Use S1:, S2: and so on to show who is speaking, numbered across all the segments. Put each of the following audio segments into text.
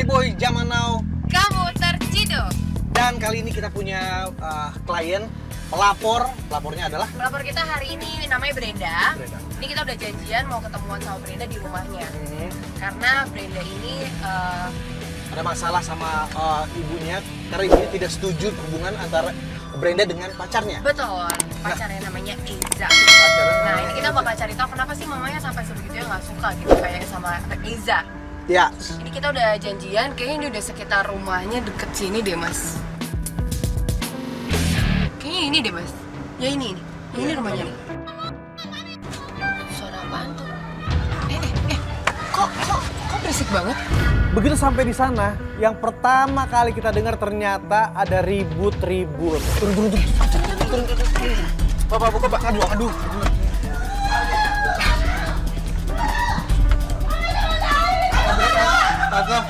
S1: Boy Zaman Now.
S2: Kamu terciduk.
S1: Dan kali ini kita punya klien, pelapornya adalah
S2: Pelapor kita hari ini namanya Brenda.
S1: Brenda.
S2: Ini kita udah janjian mau ketemuan sama Brenda di rumahnya. Karena Brenda ini
S1: Ada masalah sama ibunya karena ibunya tidak setuju hubungan antara Brenda dengan pacarnya.
S2: betul, pacarnya namanya Eza. Nah, ini kita bakal cari tahu kenapa sih mamanya sampai sebegitunya nggak suka gitu kayak sama Eza.
S1: Ya,
S2: Ini kita udah janjian, kayaknya ini udah sekitar rumahnya deket sini deh, Mas. Kayaknya ini deh, Mas. Ya ini. Ini rumahnya nih. Suara apaan tuh? Kok berisik banget?
S1: begitu sampai di sana, yang pertama kali kita dengar ternyata ada ribut-ribut. Turun. Bapak, buka, Pak. Aduh. Tante.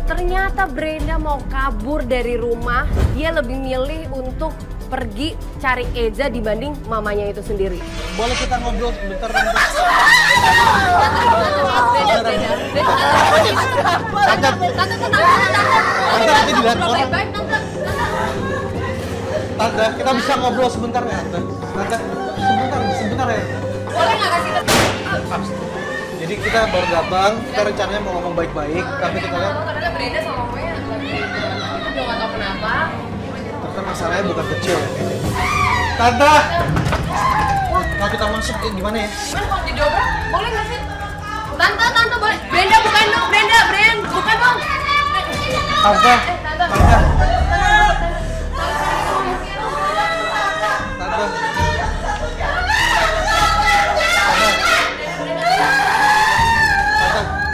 S2: Ternyata Brenda mau kabur dari rumah. Dia lebih milih untuk pergi cari Eza dibanding mamanya itu sendiri.
S1: Boleh kita ngobrol sebentar, Tante? Nanti dilihat orang. Tante, kita bisa ngobrol sebentar nggak, Tante? Tante, sebentar ya.
S2: Boleh nggak kasih
S1: Jadi kita baru datang, kita rencananya mau ngomong baik-baik, tapi kita lihat
S2: Karena Brenda sama mamanya lagi berantem, gue nggak tahu kenapa.
S1: ternyata masalahnya bukan kecil ya. Tante, kalau kita masuk gimana ya?
S2: Gimana kalau didobrak? Boleh nggak sih? Tante boleh. Brenda bukan dong, Brenda, bukan dong.
S1: Tante.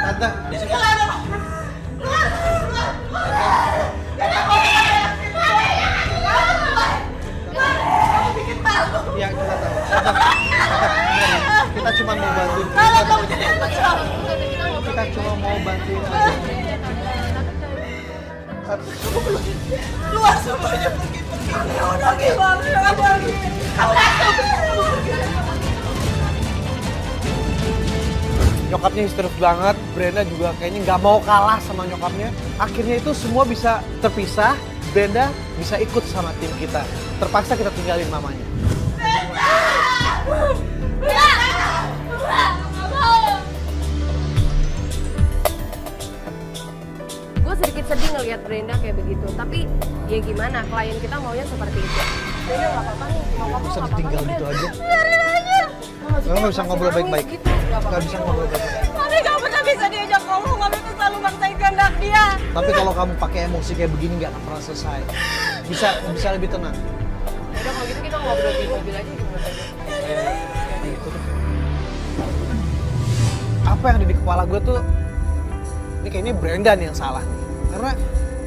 S1: Tante, di sini. Ya, kita tahu. Kita cuma mau bantuin. Kita cuma mau bantuin aja.
S3: Luar semuanya begini udah gimana lagi?
S1: Nyokapnya histeris banget, Brenda juga kayaknya nggak mau kalah sama nyokapnya. Akhirnya itu semua bisa terpisah, Brenda bisa ikut sama tim kita. Terpaksa kita tinggalin mamanya.
S2: Gue sedikit sedih ngelihat Brenda kayak begitu, tapi ya gimana, klien kita maunya seperti itu. Brenda nggak apa-apa nih, mau ngomong
S1: Bisa
S2: nggak
S1: ditinggal
S2: apa-apa,
S1: gitu aja.
S2: Brenda.
S1: Nggak bisa ngobrol baik-baik.
S2: Gitu.
S1: Nggak bisa ngobrol baik-baik.
S3: Mami gak pernah bisa diajak ngomong, Mami tuh selalu maksain kehendak dia.
S1: Tapi kalau kamu pakai emosi kayak begini nggak akan pernah selesai. Bisa lebih tenang.
S2: Udah kalau gitu kita ngobrol di mobil aja gitu.
S1: Apa yang ada di kepala gue tuh, ini kayaknya Brenda nih yang salah nih. Karena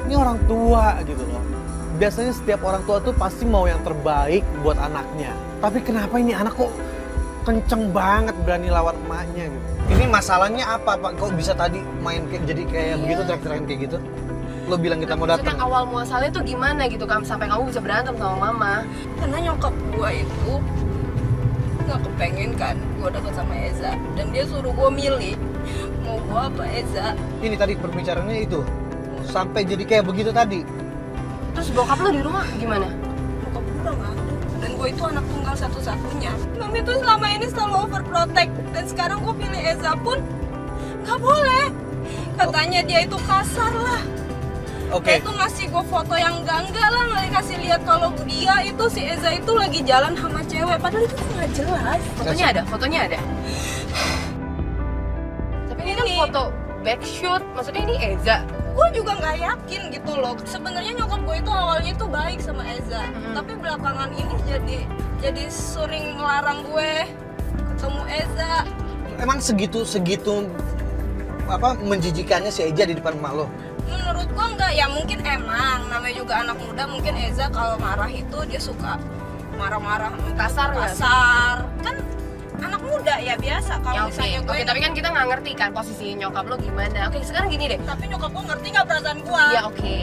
S1: ini orang tua gitu loh. Biasanya setiap orang tua tuh pasti mau yang terbaik buat anaknya. Tapi kenapa ini anak kok kenceng banget berani lawan emaknya gitu. Ini masalahnya apa, Pak? Kok bisa tadi main jadi kayak begitu, teriak-teriakin kayak gitu? Lo bilang kita mau
S2: Maksudnya
S1: datang.
S2: awal muasalnya tuh gimana gitu kan sampai kamu bisa berantem sama mama?
S3: Karena nyokap gua itu gak kepengen kan gua deket sama Eza. Dan dia suruh gua milih mau gua apa Eza.
S1: Ini tadi perbicaraannya itu. Sampai jadi kayak begitu tadi.
S2: Terus bokap lo di rumah gimana?
S3: Nyokap gua udah gak ada. Dan gua itu anak tunggal satu-satunya. Mami tuh selama ini selalu overprotect. Dan sekarang gua pilih Eza pun gak boleh. Katanya dia itu kasar lah.
S1: Oke.
S3: Dia tuh ngasih gue foto yang enggak lah, nggak dikasih lihat kalau dia itu si Eza itu lagi jalan sama cewek, padahal itu nggak jelas.
S2: Fotonya ada. Tapi ini kan foto backshoot, maksudnya ini Eza.
S3: Gue juga nggak yakin gitu loh. Sebenarnya nyokap gue itu awalnya itu baik sama Eza, tapi belakangan ini jadi sering ngelarang gue ketemu Eza.
S1: Emang segitu apa menjijikannya si Eja di depan emak lo?
S3: Menurut gua enggak, ya mungkin emang namanya juga anak muda, mungkin Eza kalau marah itu dia suka marah-marah
S2: Kasar nggak?
S3: kasar kan anak muda ya biasa
S2: Ya
S3: kalau
S2: oke,
S3: misalnya gue.
S2: oke, tapi kan kita nggak ngerti kan posisi nyokap lo gimana. Oke, sekarang gini deh.
S3: Tapi nyokap gue ngerti nggak perasaan gue?
S2: Ya oke.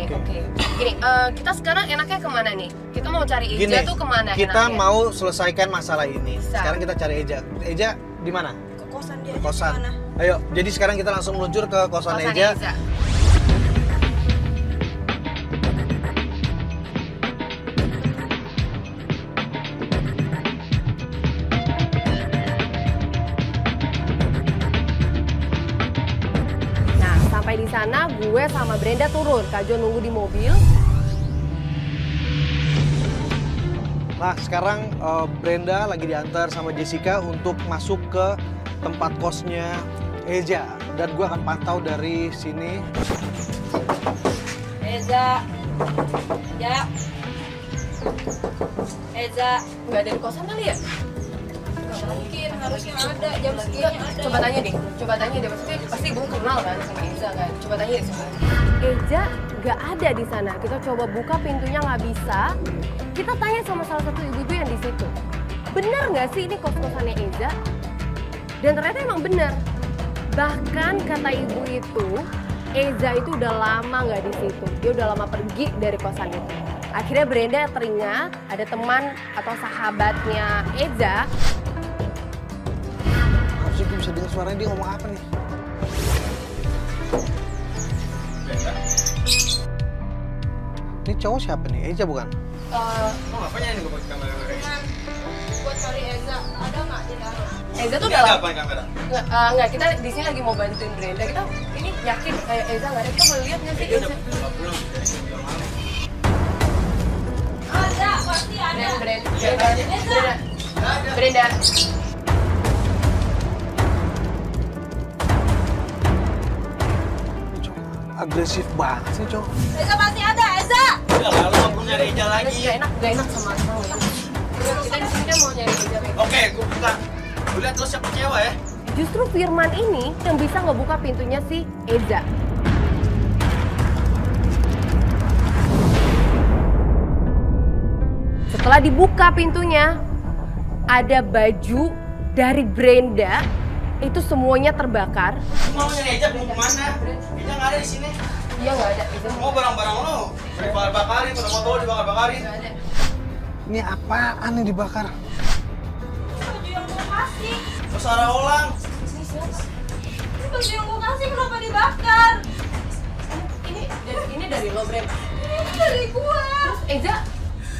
S2: Gini, kita sekarang enaknya kemana nih? Kita mau cari Eja
S1: Gini,
S2: tuh kemana
S1: kita
S2: enaknya?
S1: mau selesaikan masalah ini.
S2: Bisa.
S1: Sekarang kita cari Eja. Eja di mana?
S3: Ke kosan dia
S1: Ke
S3: aja
S1: kosan.
S3: gimana?
S1: Ayo, jadi sekarang kita langsung meluncur ke kosan
S2: Kosan
S1: Eja.
S2: Eza. Nah, sampai di sana gue sama Brenda turun. Kak Jo nunggu di mobil.
S1: Nah, sekarang Brenda lagi diantar sama Jessica untuk masuk ke tempat kosnya Eja. Dan gue akan pantau dari sini.
S3: Eza, ya. Eza,
S2: Nggak ada di kosan kali ya?
S3: nggak mungkin harusnya ada jam segini ada.
S2: Coba tanya deh, maksudnya pasti gue kenal kan sama Eza kan. Coba tanya deh sebenarnya. Eja nggak ada di sana. Kita coba buka pintunya nggak bisa. Kita tanya sama salah satu ibu-ibu yang di situ. Bener nggak sih ini kos-kosannya Eza? Dan ternyata emang bener. Bahkan kata ibu itu, Eza itu udah lama nggak di situ. Dia udah lama pergi dari kosan itu. Akhirnya Brenda teringat ada teman atau sahabatnya Eza.
S1: Harusnya gue bisa dengar suaranya dia ngomong apa nih. Ini cowok siapa nih? Eja bukan?
S4: Mau ngapain ini gue pakai kamera?
S3: Cuman buat cari Eza, ada nggak di dalam?
S2: Eza tuh
S4: Ini
S2: udah
S4: ada
S2: lama.
S4: apa kamera?
S2: Enggak, kita di sini lagi mau bantuin Brenda. Kita ini yakin Eza nggak ada. Kita boleh lihat nggak sih
S4: Dia
S2: Eza?
S4: udah pulang. Udah malam.
S3: Ada, pasti ada.
S2: Brenda.
S1: Agresif banget sih cowok.
S3: Eza pasti ada, Eza.
S4: Udah lalu aku nyari Eja lagi.
S2: Gak enak sama kamu ya. Kita di sini kan mau nyari Eza.
S4: Oke, gue buka. Gue lihat lo siapa cewek ya?
S2: Justru Firman ini yang bisa ngebuka pintunya si Eza. Setelah dibuka pintunya, ada baju dari Brenda. Itu semuanya terbakar.
S4: Mau nyari Eja mau kemana? Eja nggak ada di sini.
S2: Iya nggak ada. Eza
S4: Mau barang-barang lo dibakar-bakarin, pada motor lo dibakar-bakarin.
S2: nggak ada.
S1: Ini apaan yang dibakar?
S3: Baju yang gue kasih.
S4: Lo salah ulang.
S2: Ini siapa?
S3: Ini baju yang gue kasih kenapa dibakar?
S2: Ini dari lo, Brenda.
S3: Ini dari gue.
S2: Terus Eza,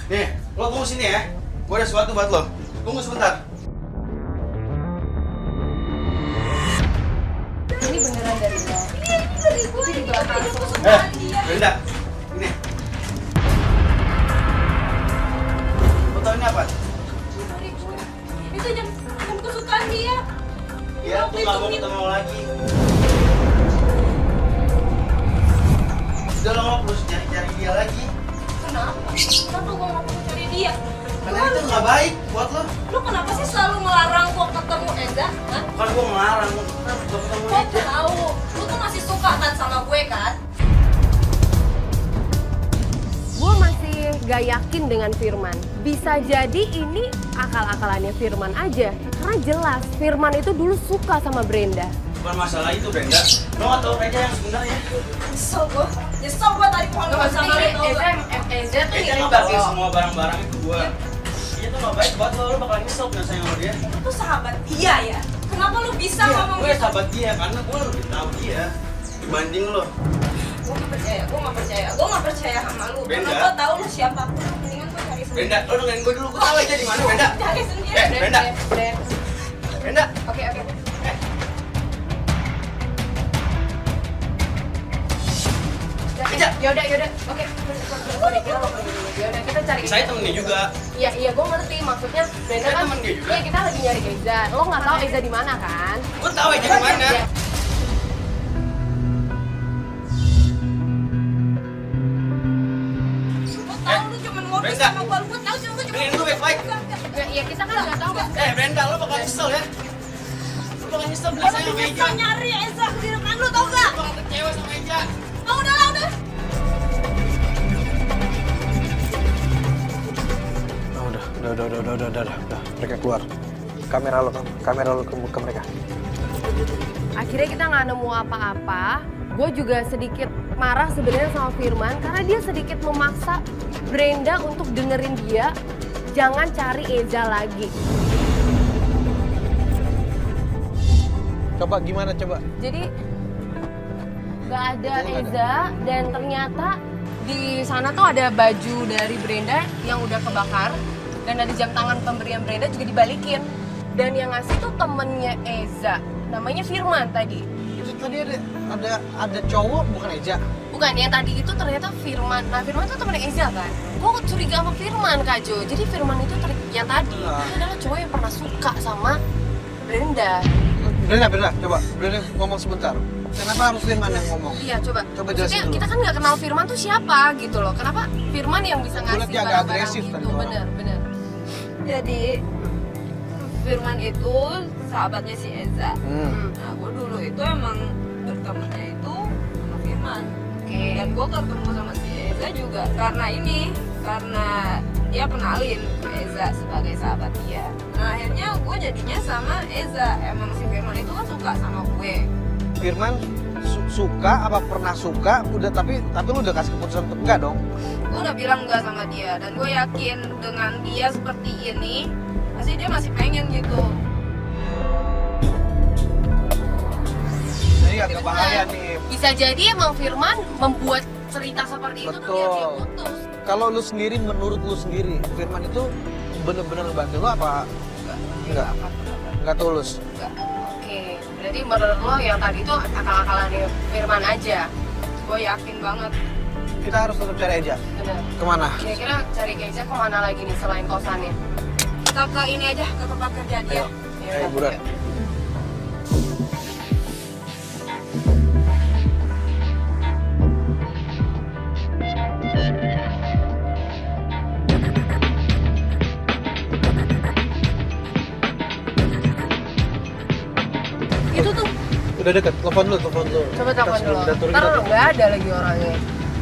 S4: Nih, lo tunggu sini ya. Gue ada sesuatu buat lo. Tunggu sebentar.
S2: ini beneran dari lo.
S3: Ini dari gue.
S2: Ini
S3: Ini
S2: dibakar
S3: baju
S2: semua.
S3: kesukaan dia.
S4: Brenda, ini. Lo tau ini apa?
S3: Ini dari gue. Itu jam kesukaan dia.
S4: Dia tuh nggak mau ketemu lo lagi. Udah lo nggak perlu cari-cari dia lagi.
S3: Kenapa? Kenapa gue nggak perlu cari dia?
S4: Karena itu nggak baik buat lo.
S3: Lu kenapa sih selalu melarang gue ketemu Eza? Hah?
S4: Bukan gue melarang lo ketemu
S3: Gue
S4: Eja.
S3: tahu, lu tuh masih suka kan sama gue kan?
S2: Gue masih gak yakin dengan Firman. Bisa jadi ini akal-akalannya Firman aja. Karena jelas Firman itu dulu suka sama Brenda.
S4: Bukan masalah itu, Brenda. Lo nggak tahu Eja yang sebenarnya.
S3: Nyesel gue tadi pohon gue sama lu tau gak?
S2: Eza tuh
S4: Eja
S2: ngirim
S4: ngebagiin
S2: cowok.
S4: semua barang-barang itu gua. Dia tuh nggak baik buat lo. Lo bakal nyesel punya sayang sama dia.
S3: Lu tuh sahabat dia ya? Kenapa lu bisa ngomong
S4: Gue
S3: gitu?
S4: sahabat dia karena gue lebih tahu dia dibanding lo.
S3: Gue gak percaya sama lu.
S4: Brenda.
S3: Karena gue tahu lu siapa. Mendingan gue cari sendiri.
S4: Brenda, lo dengerin gue dulu. Gue tahu aja di mana, Brenda.
S3: Cari sendiri.
S4: Brenda. Brenda.
S2: Oke.
S4: Eja.
S2: Yaudah. Oke. Yaudah, kita cari.
S4: Saya temennya juga.
S2: Iya, gue ngerti. Maksudnya Brenda
S4: Saya
S2: kan.
S4: temen dia juga.
S2: Iya, kita lagi nyari Eza. Lo nggak tahu Eza di mana kan?
S4: Gue tahu Eja di mana.
S2: Iya.
S3: Gue tahu lu cuma modus
S4: Brenda.
S3: sama gue. Gue tahu cuma gue cuma
S4: Dengerin gue baik-baik.
S2: Ya, kita kan nggak tahu.
S4: Brenda, lo bakal nyesel ya. Lo bakal nyesel
S3: Gue
S4: bilang sayang
S3: lebih
S4: sama Eja.
S3: nyesel nyari Eza di depan lu tau gak?
S4: Lo bakal kecewa sama Eja.
S3: Oh udah lah udah.
S1: Oh, udah. Mereka keluar. kamera lo ke mereka.
S2: Akhirnya kita nggak nemu apa-apa. Gue juga sedikit marah sebenarnya sama Firman karena dia sedikit memaksa Brenda untuk dengerin dia, jangan cari Eza lagi.
S1: Coba gimana coba?
S2: Jadi nggak ada Eza dan ternyata di sana tuh ada baju dari Brenda yang udah kebakar dan ada jam tangan pemberian Brenda juga dibalikin. Dan yang ngasih tuh temennya Eza, namanya Firman tadi.
S1: Itu tadi ada cowok bukan Eja?
S2: Bukan, yang tadi itu ternyata Firman. Nah, Firman tuh temennya Eza kan? Gue curiga sama Firman, Kak Jo. Jadi Firman itu yang tadi, dia adalah cowok yang pernah suka sama Brenda.
S1: Brenda, coba. Brenda ngomong sebentar. Kenapa harus Firman yang ngomong?
S2: Iya, coba.
S1: Coba
S2: Maksudnya,
S1: jelasin dulu.
S2: kita kan nggak kenal Firman tuh siapa gitu loh. Kenapa Firman yang bisa
S1: Gue liat
S2: ngasih
S1: dia agak
S2: barang-barang
S1: agresif
S2: gitu?
S1: tadi orang.
S2: Bener.
S3: Jadi Firman itu sahabatnya si Eza. Nah, gue dulu itu emang bertemannya itu sama Firman.
S2: Oke.
S3: Dan gue ketemu sama si Eza juga karena dia kenalin ke Eza sebagai sahabat dia. Nah, akhirnya gue jadinya sama Eza. Emang si Firman itu kan suka sama gue.
S1: Firman suka apa pernah suka? Udah tapi lu udah kasih keputusan untuk enggak dong?
S3: Gue udah bilang enggak sama dia dan gue yakin dengan dia seperti ini pasti dia masih pengen gitu.
S1: Jadi agak bahaya nih.
S2: Bisa jadi emang Firman membuat cerita seperti itu tuh biar dia
S1: Betul.
S2: putus.
S1: Kalau lu sendiri, menurut lu sendiri, Firman itu bener-bener ngebantu lu apa enggak? Enggak tulus.
S2: Oke, berarti menurut lo yang tadi tuh akal-akalan Firman aja.
S3: Gue yakin banget.
S1: Kita harus tetap cari Eja.
S2: Bener.
S1: Kemana?
S2: Kira-kira cari Eza kemana lagi nih selain kosannya?
S3: Kita ke ini aja, ke tempat kerja dia.
S1: Ayo. Ayo, buruan.
S2: Itu tuh,
S1: Udah deket, telepon lu.
S2: coba telepon dulu.
S1: Udah turun
S2: Ntar
S1: kita.
S2: nggak ada lagi orangnya.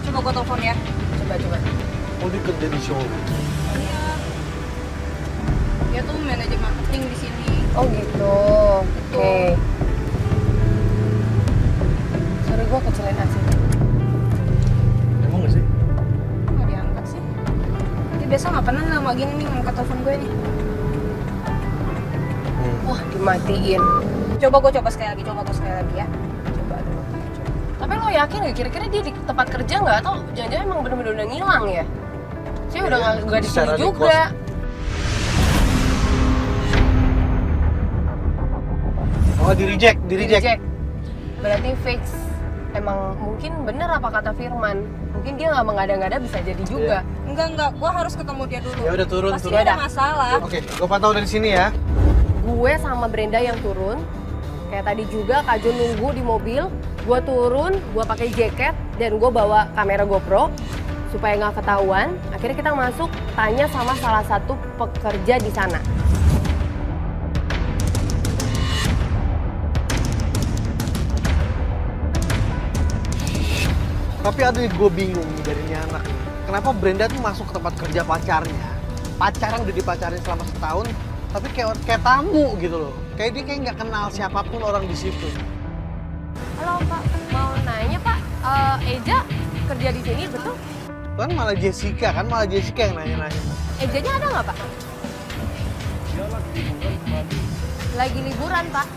S3: Coba gue telepon ya.
S2: Coba.
S1: Oh, dia kerja di show.
S3: Iya. Dia tuh manajer marketing di sini.
S2: Oh gitu. Oke. Sorry, gue kecilin AC.
S1: Emang gak sih?
S3: Nggak diangkat sih. Dia biasa nggak pernah lama gini nih ngangkat telepon gue nih.
S2: Wah, dimatiin.
S3: Coba gue sekali lagi ya. Coba dulu.
S2: Tapi lo yakin nggak kira-kira dia di tempat kerja nggak? Atau jangan-jangan emang bener-bener udah ngilang ya? Saya udah nggak di sini
S1: secara di
S2: juga.
S1: Oh, di reject.
S2: Di-reject. Berarti fix. Emang mungkin bener apa kata Firman. Mungkin dia nggak mengada-ngada, bisa jadi juga.
S3: Enggak. Gue harus ketemu dia dulu.
S1: Ya udah turun.
S3: Pasti dia ada
S2: Yaudah.
S3: masalah.
S1: Oke, gua pantau dari sini ya.
S2: Gue sama Brenda yang turun. Kayak tadi juga Kak Jo nunggu di mobil. Gue turun, gue pakai jaket dan gue bawa kamera GoPro supaya nggak ketahuan. Akhirnya kita masuk, tanya sama salah satu pekerja di sana.
S1: Tapi ada yang gue bingung nih dari ini anak. Kenapa Brenda tuh masuk ke tempat kerja pacarnya? Pacaran udah dipacarin selama setahun, tapi kayak tamu gitu loh. Kayak dia kayak nggak kenal siapapun orang di situ.
S2: Halo Pak, mau nanya Pak, Eja kerja di sini betul?
S1: Kan malah Jessica yang nanya-nanya.
S2: Ejanya ada nggak Pak?
S5: Dia lagi liburan kemarin.
S2: Lagi liburan Pak.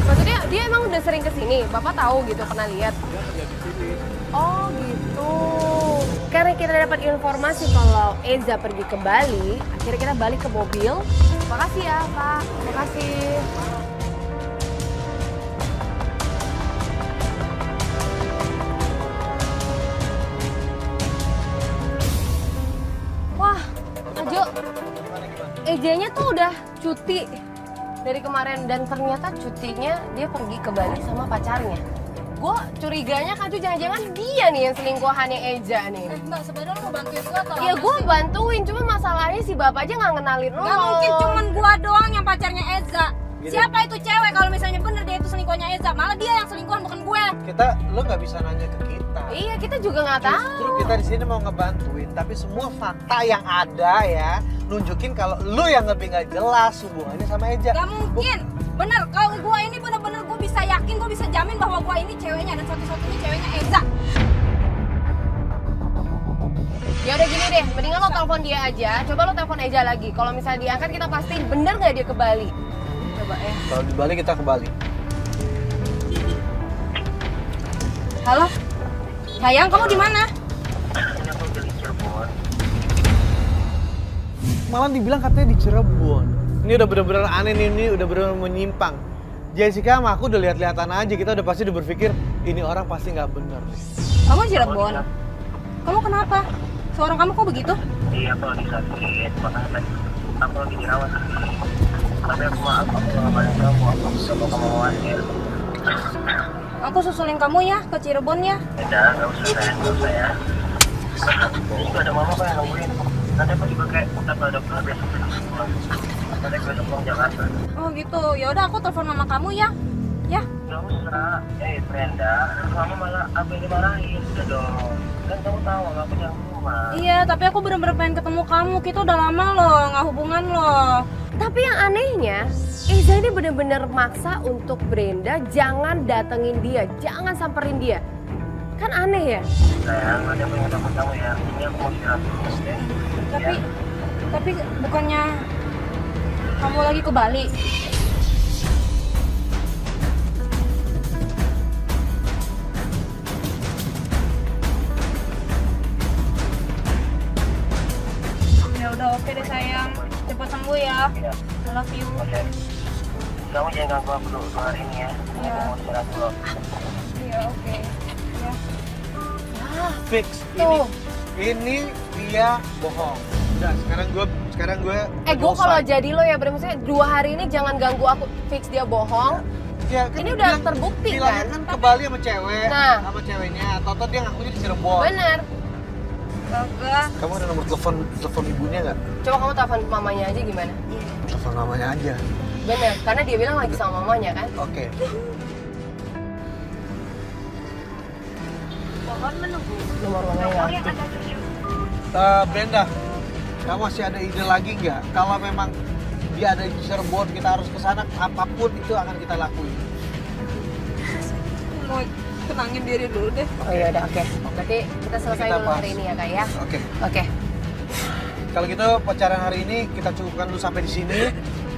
S2: Maksudnya dia emang udah sering kesini, Bapak tahu gitu, pernah lihat?
S5: Dia kerja di sini.
S2: Oh gitu. Karena kita dapat informasi kalau Eza pergi ke Bali, akhirnya kita balik ke mobil. Makasih ya Pak, makasih. Wah, Ajo, Ejanya tuh udah cuti dari kemarin dan ternyata cutinya dia pergi ke Bali sama pacarnya. Gue curiganya Kak Jo jangan-jangan dia nih yang selingkuhannya Eja nih.
S3: Mbak, sebenarnya lo mau bantuin gue atau
S2: Ya gue bantuin, cuma masalahnya si bapak aja nggak kenalin lo.
S3: Gak mungkin cuman gua doang yang pacarnya Eza.
S1: Gini,
S3: Siapa itu cewek kalau misalnya bener dia itu selingkuhannya Eza? Malah dia yang selingkuhan bukan gue.
S1: lo nggak bisa nanya ke kita.
S2: Iya, kita juga nggak tahu.
S1: Justru kita di sini mau ngebantuin, tapi semua fakta yang ada ya nunjukin kalau lo yang lebih nggak jelas hubungannya sama Eja.
S3: Gak mungkin. Bener, kalau gue ini bener-bener gue bisa yakin, gue bisa jamin bahwa gue ini ceweknya dan satu-satunya ceweknya Eza.
S2: Ya udah gini deh, mendingan lo telepon dia aja. Coba lo telepon Eja lagi. Kalau misalnya diangkat, kita pastiin bener nggak dia ke Bali. Coba ya.
S1: Kalau di Bali kita ke Bali.
S3: Halo? Sayang, kamu di mana?
S1: Malah dibilang katanya di Cirebon. Ini udah bener-bener aneh nih, ini udah bener-bener menyimpang. Jessica sama aku udah lihat-lihatan aja, kita udah pasti udah berpikir ini orang pasti nggak bener nih.
S3: Kamu Cirebon. Kamu kenapa? Suara kamu kok begitu?
S6: Iya, aku lagi sakit, makanya aku lagi dirawat. Tapi aku maaf, aku gak ngabarin kamu, aku sama kamu khawatir.
S3: Aku susulin kamu ya ke Cirebon ya.
S6: Udah, gak usah sayang, gak usah ya. Itu ada mama kok yang nungguin. Nanti aku juga kayak dapat dokter besok pulang. Nanti aku besok pulang Jakarta.
S3: Oh gitu. Ya udah aku telepon mama kamu ya. Ya.
S6: Gak usah, Brenda, kamu malah aku yang dimarahin, udah dong. Kan kamu tahu, gak punya rumah.
S3: Iya, tapi aku bener-bener pengen ketemu kamu. Kita udah lama loh, nggak hubungan loh.
S2: Tapi yang anehnya, Eza ini bener-bener maksa untuk Brenda jangan datengin dia, jangan samperin dia. Kan aneh ya?
S6: Sayang, nanti aku yang telepon kamu ya. Ini aku mau istirahat dulu, deh.
S3: Tapi bukannya kamu lagi ke Bali? Ya udah oke deh sayang, cepat sembuh ya.
S6: Iya.
S3: I love you.
S6: Oke. Kamu jangan ganggu aku dulu hari ini ya.
S3: Iya.
S6: Aku mau istirahat dulu.
S3: Iya oke. Ya.
S1: Fix.
S2: Tuh.
S1: Ini dia bohong. Udah, sekarang gue
S2: Gue kalau jadi lo ya, maksudnya 2 hari ini jangan ganggu aku, fix dia bohong.
S1: Ya, kan
S2: Ini udah
S1: bilang-
S2: terbukti
S1: bilangnya
S2: kan?
S1: ke Bali sama cewek,
S2: Nah.
S1: sama ceweknya. Toto dia ngakunya di Cirebon.
S2: Bener.
S3: Kagak.
S1: Kamu ada nomor telepon ibunya nggak?
S2: Coba kamu telepon mamanya aja gimana?
S1: Telepon mamanya aja.
S2: Bener, karena dia bilang lagi sama mamanya kan?
S1: Oke.
S3: Mohon menunggu.
S2: Nomor mamanya nggak aktif.
S1: Brenda, kamu masih ada ide lagi nggak? Kalau memang dia ada di Cirebon, kita harus ke sana. Apapun itu akan kita lakuin.
S3: Mau tenangin diri dulu deh.
S2: Oh iya udah, oke. Berarti kita selesai
S1: Kita
S2: dulu
S1: bahas.
S2: hari ini ya kak ya?
S1: Oke.
S2: Oke.
S1: Kalau gitu pacaran hari ini kita cukupkan dulu sampai di sini.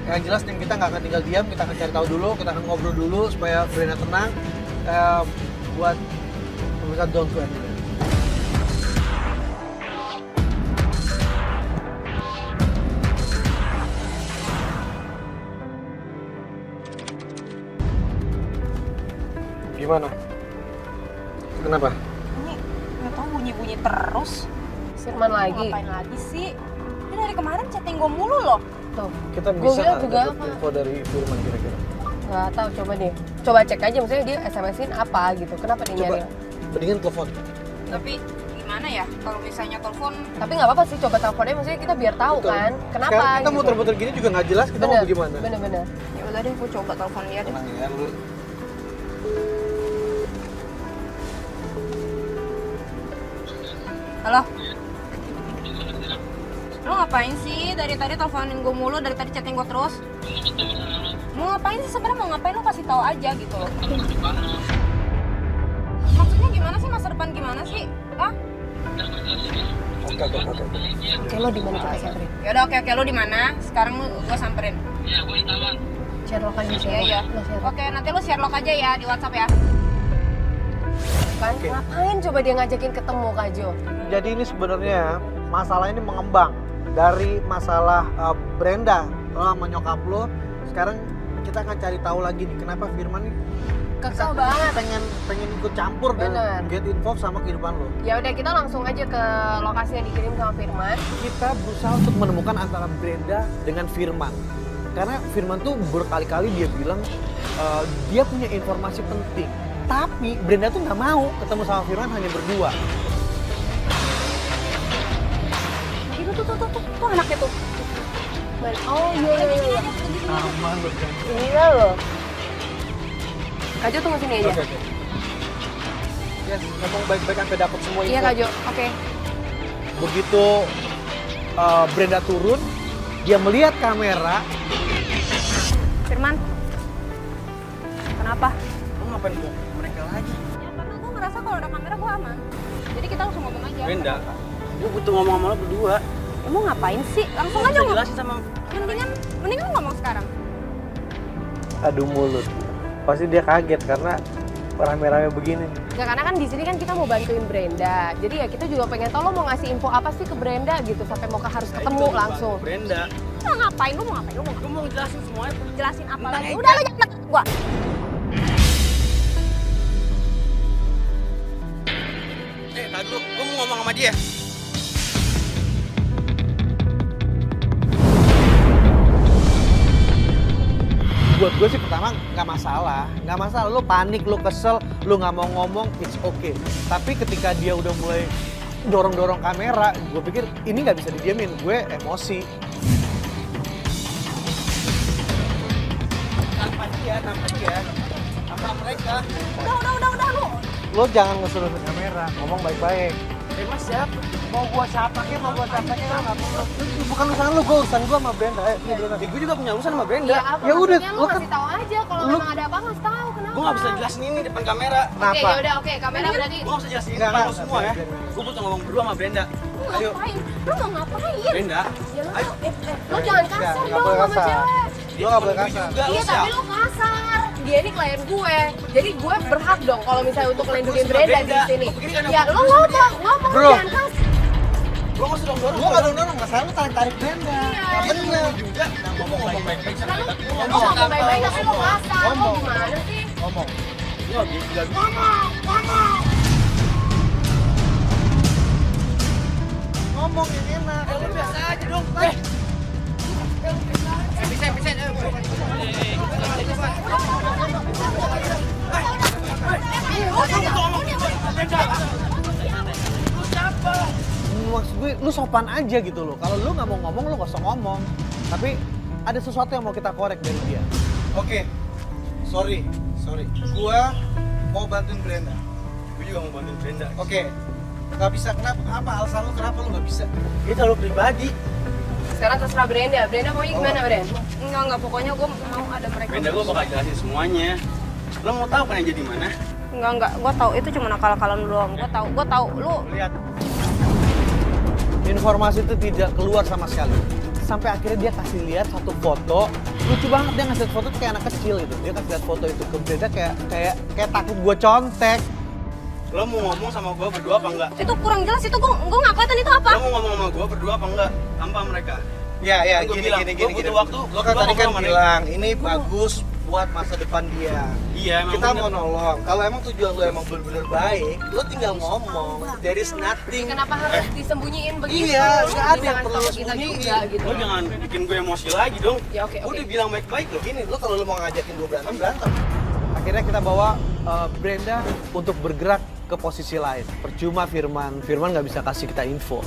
S1: Yang jelas tim kita nggak akan tinggal diam, kita akan cari tahu dulu, kita akan ngobrol dulu supaya Brenda tenang. Buat pemirsa Don't Go Anywhere. Gimana? Kenapa?
S3: Ini nggak tahu bunyi-bunyi terus.
S2: Firman lagi.
S3: Ngapain lagi sih? Ini dari kemarin chatting gue mulu loh.
S2: Tuh.
S1: Kita
S2: Gua
S1: bisa
S2: bilang
S1: nggak
S2: juga
S1: dapat
S2: apa?
S1: info dari Firman kira-kira?
S2: Nggak tahu, coba deh. Coba cek aja, maksudnya dia SMS-in apa gitu. Kenapa dia
S1: Coba,
S2: nyari?
S1: mendingan telepon.
S3: Tapi gimana ya kalau misalnya telepon?
S2: Tapi nggak apa-apa sih, coba teleponnya, maksudnya kita biar tahu
S1: Betul.
S2: kan. Kenapa
S1: Sekarang kita
S2: gitu.
S1: muter-muter gini juga nggak jelas kita
S2: Bener,
S1: mau gimana.
S2: bener-bener.
S3: Ya udah deh, gue coba telepon dia deh.
S1: Tenang ya, lu.
S3: Halo. Lo ngapain sih? Dari tadi teleponin gue mulu, dari tadi chatting gue terus. Mau ngapain sih sebenarnya? Mau ngapain lo kasih tahu aja gitu loh. Maksudnya gimana sih, masa depan gimana sih? Hah?
S1: Oke.
S2: Oke, lo di mana kita samperin?
S3: Ya udah oke, lo di mana? Sekarang gue samperin.
S2: Share lokasi
S3: Iya iya.
S2: Lo share.
S3: Oke, nanti lo share log aja ya di WhatsApp ya.
S2: Kan?
S1: Oke.
S2: Ngapain coba dia ngajakin ketemu Kak Jo?
S1: Jadi ini sebenarnya masalah ini mengembang dari masalah Brenda lo sama nyokap lo. Sekarang kita akan cari tahu lagi nih kenapa Firman nih
S2: Kesel banget.
S1: pengen ikut campur dan
S2: Bener.
S1: get involved sama kehidupan lo.
S2: Ya udah, kita langsung aja ke lokasi yang dikirim sama Firman.
S1: Kita berusaha untuk menemukan antara Brenda dengan Firman. Karena Firman tuh berkali-kali dia bilang dia punya informasi penting. Tapi Brenda tuh nggak mau ketemu sama Firman hanya berdua.
S3: Itu tuh anaknya tuh.
S2: Oh iya.
S1: Aman berganti.
S2: Iya loh. Kak Jo tunggu sini aja.
S1: Oke. Yes, ngomong baik-baik sampai dapat semua info.
S2: Iya Kak Jo, oke.
S1: Begitu Brenda turun, dia melihat kamera.
S2: Firman, kenapa?
S4: Lu ngapain bawa mereka lagi?
S3: Ya karena gue ngerasa kalau ada kamera gue aman. Jadi kita langsung ngomong aja.
S4: Brenda, gue butuh ngomong sama lo berdua.
S3: Ya, mau ngapain sih? Langsung aja
S4: Bisa
S3: ngomong.
S4: jelasin sama
S3: Mendingan lu ngomong sekarang.
S1: Adu mulut. Pasti dia kaget karena rame-rame begini.
S2: Ya karena kan di sini kan kita mau bantuin Brenda. Jadi ya kita juga pengen tahu lo mau ngasih info apa sih ke Brenda gitu sampai mau harus ketemu langsung.
S4: Brenda,
S3: Mau ngapain? Lu mau ngapain?
S4: gue mau jelasin semuanya.
S3: Jelasin apa
S4: Tentang
S3: lagi?
S4: Ega.
S3: Udah lu jangan deket gua.
S4: Tadi dulu, gue mau ngomong sama dia.
S1: Buat gue sih pertama nggak masalah, lo panik, lo kesel, lo nggak mau ngomong, it's okay. Tapi ketika dia udah mulai dorong-dorong kamera, gue pikir ini nggak bisa didiamin, gue emosi.
S4: Nampak dia, sama mereka.
S3: Udah lu.
S1: Lo jangan ngesuruh kamera, ngomong baik-baik.
S4: Mas siapa?
S1: Mau gua siapa kek, mau gua siapa kek, nggak perlu. Bukan urusan lo, gue urusan gue sama Brenda. Ini Brenda.
S4: Gue juga punya urusan sama Brenda.
S2: Ya apa
S1: Ya udah,
S2: maksudnya
S1: lo
S2: lo
S1: kan-
S2: kasih tahu aja kalau
S1: lo-
S2: memang ada apa ngasih tahu kenapa.
S4: Gue gak bisa jelasin ini depan kamera.
S2: Oke,
S1: Kenapa?
S2: yaudah oke, kamera berarti.
S4: Gue gak bisa jelasin
S1: Enggak,
S4: depan lo
S1: enggak,
S4: semua ya.
S1: biar.
S4: Gue butuh ngomong berdua sama Brenda.
S3: Lu
S1: Ayo.
S3: ngapain? Lu mau ngapain?
S4: Brenda,
S2: Ya lo jangan kasar
S1: Nggak
S2: dong
S1: boleh
S2: sama
S1: kasar.
S2: cewek.
S1: Lo nggak boleh
S4: gue
S1: kasar.
S4: juga,
S2: Iya
S4: lo
S2: tapi
S4: siapa?
S2: lo kasar. Dia ini klien gue, jadi gue berhak dong kalau misalnya untuk melindungi
S4: Gue sama
S2: Brenda di
S4: Brenda.
S2: sini.
S4: Gue pikir kan
S2: Ya
S4: aku
S2: lo
S4: sama dia.
S2: ngomong
S1: Bro.
S2: jangan kasar.
S4: Gue gak sedang dorong.
S1: Gue nggak dorong, masalah lo tarik-tarik Brenda.
S2: Iya.
S1: Nggak bener.
S4: juga. Nah, ngomong baik-baik sama
S2: Kan
S4: Brenda.
S2: lo ngomong baik-baik tapi lo kasar. Lo
S1: Ngomong.
S2: gimana sih?
S1: Ngomong.
S4: Gue gak bisa.
S1: Ngomong yang enak.
S4: Lu biasa aja dong.
S1: Maksud gue, lu sopan aja gitu loh. Kalau lu nggak mau ngomong, lu nggak usah ngomong. Tapi ada sesuatu yang mau kita korek dari dia.
S7: Oke, sorry. Gua mau bantuin Brenda.
S4: Gue juga mau bantuin Brenda.
S7: Oke, nggak bisa. Kenapa? Apa alasan lu? Kenapa lu nggak bisa?
S4: Dia terlalu pribadi.
S2: Sekarang terserah Brenda. Brenda maunya gimana Brenda?
S3: Enggak, pokoknya gue mau ada mereka.
S4: Brenda gue bakal jelasin semuanya. Lo mau tahu kan yang jadi mana?
S3: Enggak, gue tahu itu cuma nakal-nakalan lu doang. Gue tahu lu.
S1: Lihat. Informasi itu tidak keluar sama sekali. Sampai akhirnya dia kasih lihat satu foto. Lucu banget, dia ngasih foto tuh kayak anak kecil gitu. Dia kasih lihat foto itu ke Brenda kayak takut gue contek.
S4: Lo mau ngomong sama gue berdua apa enggak?
S3: Itu kurang jelas itu gue nggak kelihatan itu apa.
S4: Lo mau ngomong sama gue berdua apa enggak? Tanpa mereka.
S7: Ya,
S4: Gua
S7: gini,
S4: bilang,
S7: gini.
S4: gua butuh waktu.
S7: Lo kan
S4: Gua
S7: tadi kan
S4: ngomong sama
S7: bilang ini bagus buat masa depan dia.
S4: Iya, emang
S7: Kita
S4: bener.
S7: mau nolong. Kalau emang tujuan lo emang bener-bener baik, lo tinggal ngomong. There is nothing.
S2: Kenapa harus disembunyiin begitu?
S7: Iya,
S2: Lo
S7: nggak ada
S2: bisa
S7: yang
S2: ngasih
S7: perlu
S2: tahu kita
S7: sembunyiin.
S2: juga gitu.
S4: Lo jangan bikin gue emosi lagi dong.
S2: Ya oke,
S4: Gue
S2: oke.
S4: udah bilang baik-baik lo.
S7: Gini, lo kalau lo mau ngajakin gue berantem.
S1: Akhirnya kita bawa Brenda untuk bergerak ke posisi lain. Percuma Firman nggak bisa kasih kita info.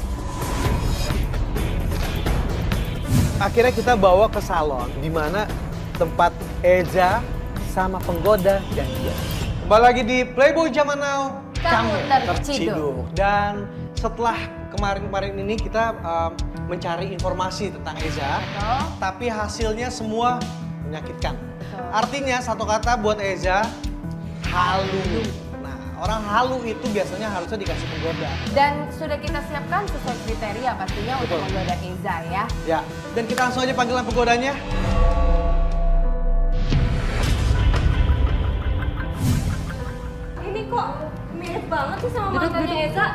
S1: Akhirnya kita bawa ke salon, di mana tempat Eza sama penggoda janjian. Kembali lagi di Playboy Zaman Now,
S2: Kamu terciduk.
S1: Dan setelah kemarin-kemarin ini kita mencari informasi tentang Eza,
S2: Betul.
S1: tapi hasilnya semua menyakitkan.
S2: Betul.
S1: Artinya satu kata buat Eza, halu. Nah, orang halu itu biasanya harusnya dikasih penggoda.
S2: Dan sudah kita siapkan sesuai kriteria pastinya untuk
S1: Betul.
S2: menggoda Eza ya.
S1: Ya, dan kita langsung aja panggilan penggodanya.
S3: Ini kok mirip banget sih sama
S2: Duduk,
S3: mantannya
S2: duduk.
S3: Eza.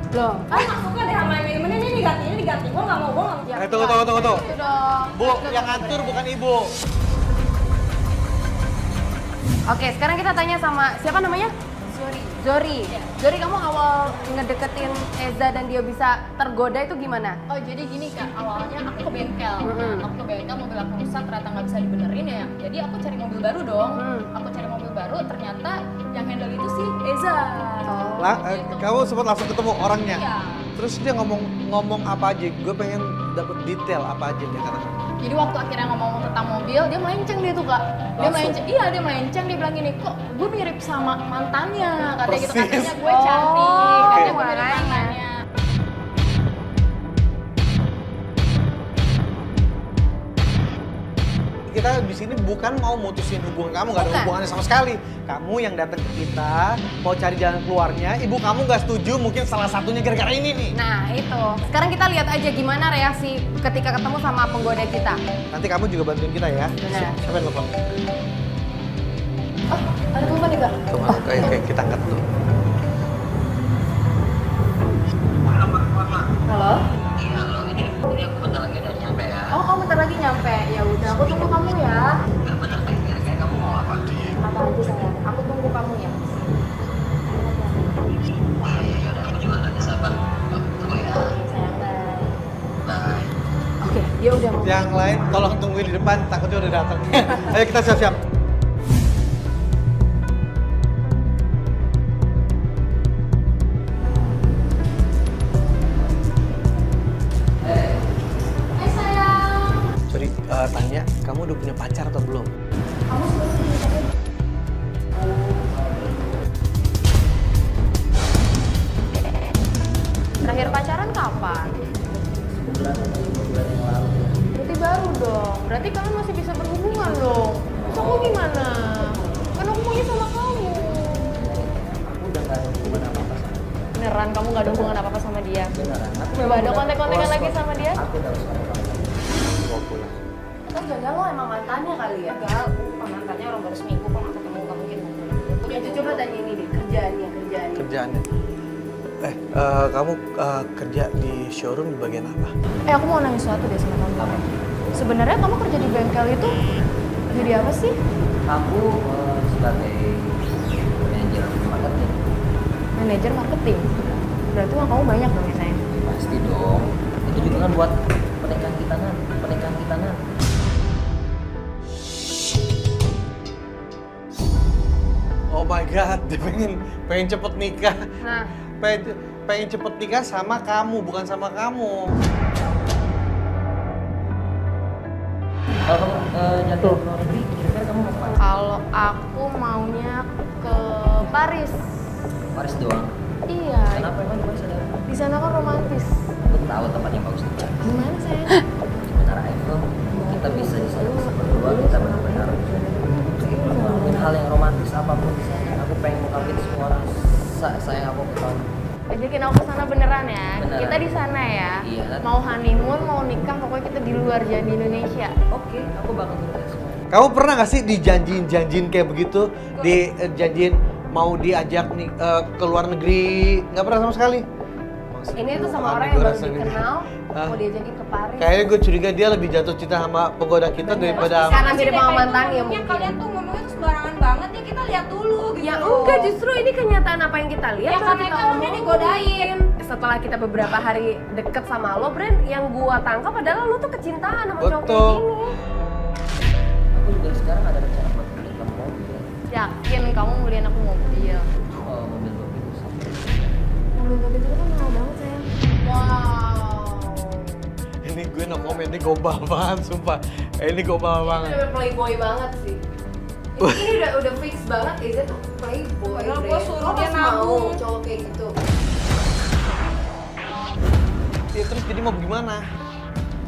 S2: Loh,
S3: Kan nggak suka deh sama yang ini diganti. Gue nggak mau.
S2: ya,
S1: Tunggu.
S2: Itu dong.
S1: Bu,
S2: Duduk,
S1: yang
S2: duduk.
S1: ngatur bukan ibu.
S2: Oke, sekarang kita tanya sama siapa namanya? Zori. Zori, kamu awal ngedeketin Eza dan dia bisa tergoda itu gimana?
S8: Oh jadi gini kak, awalnya aku ke bengkel.
S2: Mm-mm.
S8: Aku ke bengkel, mobil aku rusak, ternyata nggak bisa dibenerin ya. Jadi aku cari mobil baru dong. Aku cari mobil baru, ternyata yang handle itu si Eza.
S2: Oh.
S8: Gitu.
S1: Kamu sempat langsung ketemu orangnya.
S8: Iya.
S1: Terus dia ngomong apa aja? Gue pengen dapat detail apa aja dia katakan.
S8: Jadi waktu akhirnya ngomong tentang mobil, dia melenceng dia tuh kak. Dia
S1: Langsung?
S8: melenceng, iya dia melenceng, dia bilang gini, kok gue mirip sama mantannya, katanya gitu,
S1: Persis.
S8: katanya gue cantik, katanya gue mirip
S2: makanya.
S8: mantannya.
S1: Kita di sini bukan mau mutusin hubungan kamu, nggak ada
S2: Bukan.
S1: hubungannya sama sekali. Kamu yang datang ke kita, mau cari jalan keluarnya, ibu kamu nggak setuju, mungkin salah satunya gara-gara ini nih.
S2: Nah itu, sekarang kita lihat aja gimana reaksi ketika ketemu sama penggoda kita.
S1: Nanti kamu juga bantuin kita ya.
S2: Benar.
S1: Siapa yang telepon?
S2: Oh, ada telepon nih kak?
S1: Coba, kayak kita angkat dulu.
S2: Halo?
S6: Iya, lo ini aku bentar lagi udah nyampe ya.
S2: Oh, kamu bentar lagi nyampe. Ya udah, aku tunggu kamu ya.
S6: Ya bener, kira-kira kamu mau apa?
S2: Apa aja sayang? Aku tunggu kamu ya.
S6: Ya udah, aku juga lagi sabar. Tunggu ya.
S2: Sayang, bye.
S6: Bye.
S2: Oke, dia udah mau.
S1: Yang lain tolong tungguin di depan, takutnya udah datang. Ayo kita siap-siap.
S2: Hai sayang.
S1: Sorry, tanya, kamu udah punya pacar atau belum?
S2: Kamu sudah sih? Terakhir pacaran kapan?
S6: Sebulan atau 2 bulan yang lalu.
S2: Berarti baru dong. Berarti kalian masih bisa berhubungan dong. Terus aku gimana? Kan aku maunya sama kamu.
S6: Aku udah gak ada hubungan apa-apa sama dia.
S2: Beneran kamu gak ada hubungan apa-apa sama dia?
S6: Beneran. Aku
S2: Coba ada kontak-kontakan lagi sama dia?
S6: Aku udah harus kamu kamu.
S1: Mau pulang.
S2: Atau jangan lo emang mantannya kali ya? Enggak, mantannya orang baru seminggu kok gak ketemu, gak mungkin. Ya coba tanya ini deh, kerjaannya.
S1: Kerjaannya. Kamu kerja di showroom di bagian apa?
S2: Aku mau nanya sesuatu deh sama kamu. Sebenarnya kamu kerja di bengkel itu jadi apa sih?
S6: Aku sebagai manajer marketing.
S2: Manajer marketing. Berarti uang kamu banyak dong ya sayang?
S6: Pasti dong. Itu juga kan buat pernikahan kita nanti.
S1: Oh my god, dia pengen cepet nikah.
S2: Nah,
S1: Pengen cepet nikah sama kamu, bukan sama kamu.
S6: Kalau kamu nyari ke luar negeri, kira-kira kamu mau kemana?
S2: kalau aku maunya ke Paris.
S6: Paris doang.
S2: Iya,
S6: Kenapa emang di Paris ada apa?
S2: di sana kan romantis.
S6: Aku tahu tempat yang bagus di Paris.
S2: Gimana sayang?
S6: Di Menara Eiffel, kita bisa di sana berdua, kita benar-benar ngelakuin hal yang romantis apapun di sana. Aku pengen ngungkapin semua orang sayang aku ke kamu.
S2: Ajakin aku ke sana beneran ya.
S6: Beneran.
S2: Kita di sana ya.
S6: Iya.
S2: Mau honeymoon, mau nikah, pokoknya kita di luar jangan di Indonesia.
S6: Oke, aku bakal turutin semua.
S1: Kamu pernah gak sih dijanjiin kayak begitu? Dijanjiin mau diajak nih ke luar negeri? Nggak pernah sama sekali?
S2: Ini tuh sama
S1: Aneh,
S2: orang yang
S1: gua
S2: baru
S1: rasanya.
S2: dikenal,
S1: Hah?
S2: mau diajakin ke Paris.
S1: Kayaknya gue curiga dia lebih jatuh cinta sama penggoda kita daripada...
S2: Karena mirip sama mantannya
S3: Ya
S2: mungkin.
S3: kalian tuh ngomongnya tuh sembarangan banget ya, kita lihat dulu gitu.
S2: Ya enggak, justru ini kenyataan apa yang kita lihat.
S3: Ya,
S2: baru
S3: karena
S2: kita
S3: kan udah
S2: omongin.
S3: digodain.
S2: Setelah kita beberapa hari deket sama lo, Bren, yang gua tangkap adalah lo tuh kecintaan sama cowok kayak
S1: Betul.
S2: gini.
S6: Aku juga sekarang ada rencana buat beli kamu mobil.
S2: Yakin kamu beliin aku mobil?
S6: Oh, mobil bagus.
S2: Mobil itu kan mahal banget sayang. Wow.
S1: Ini gue no comment, ini gobal banget sumpah. Ini gobal
S2: Ini
S1: banget.
S2: udah playboy banget sih. Ini udah fix banget, Iza tuh playboy.
S3: Padahal
S2: Bren.
S3: gua suruh
S2: Lo
S3: dia
S2: pasti mau
S3: nabung.
S2: cowok kayak gitu.
S1: Ya, terus jadi mau gimana?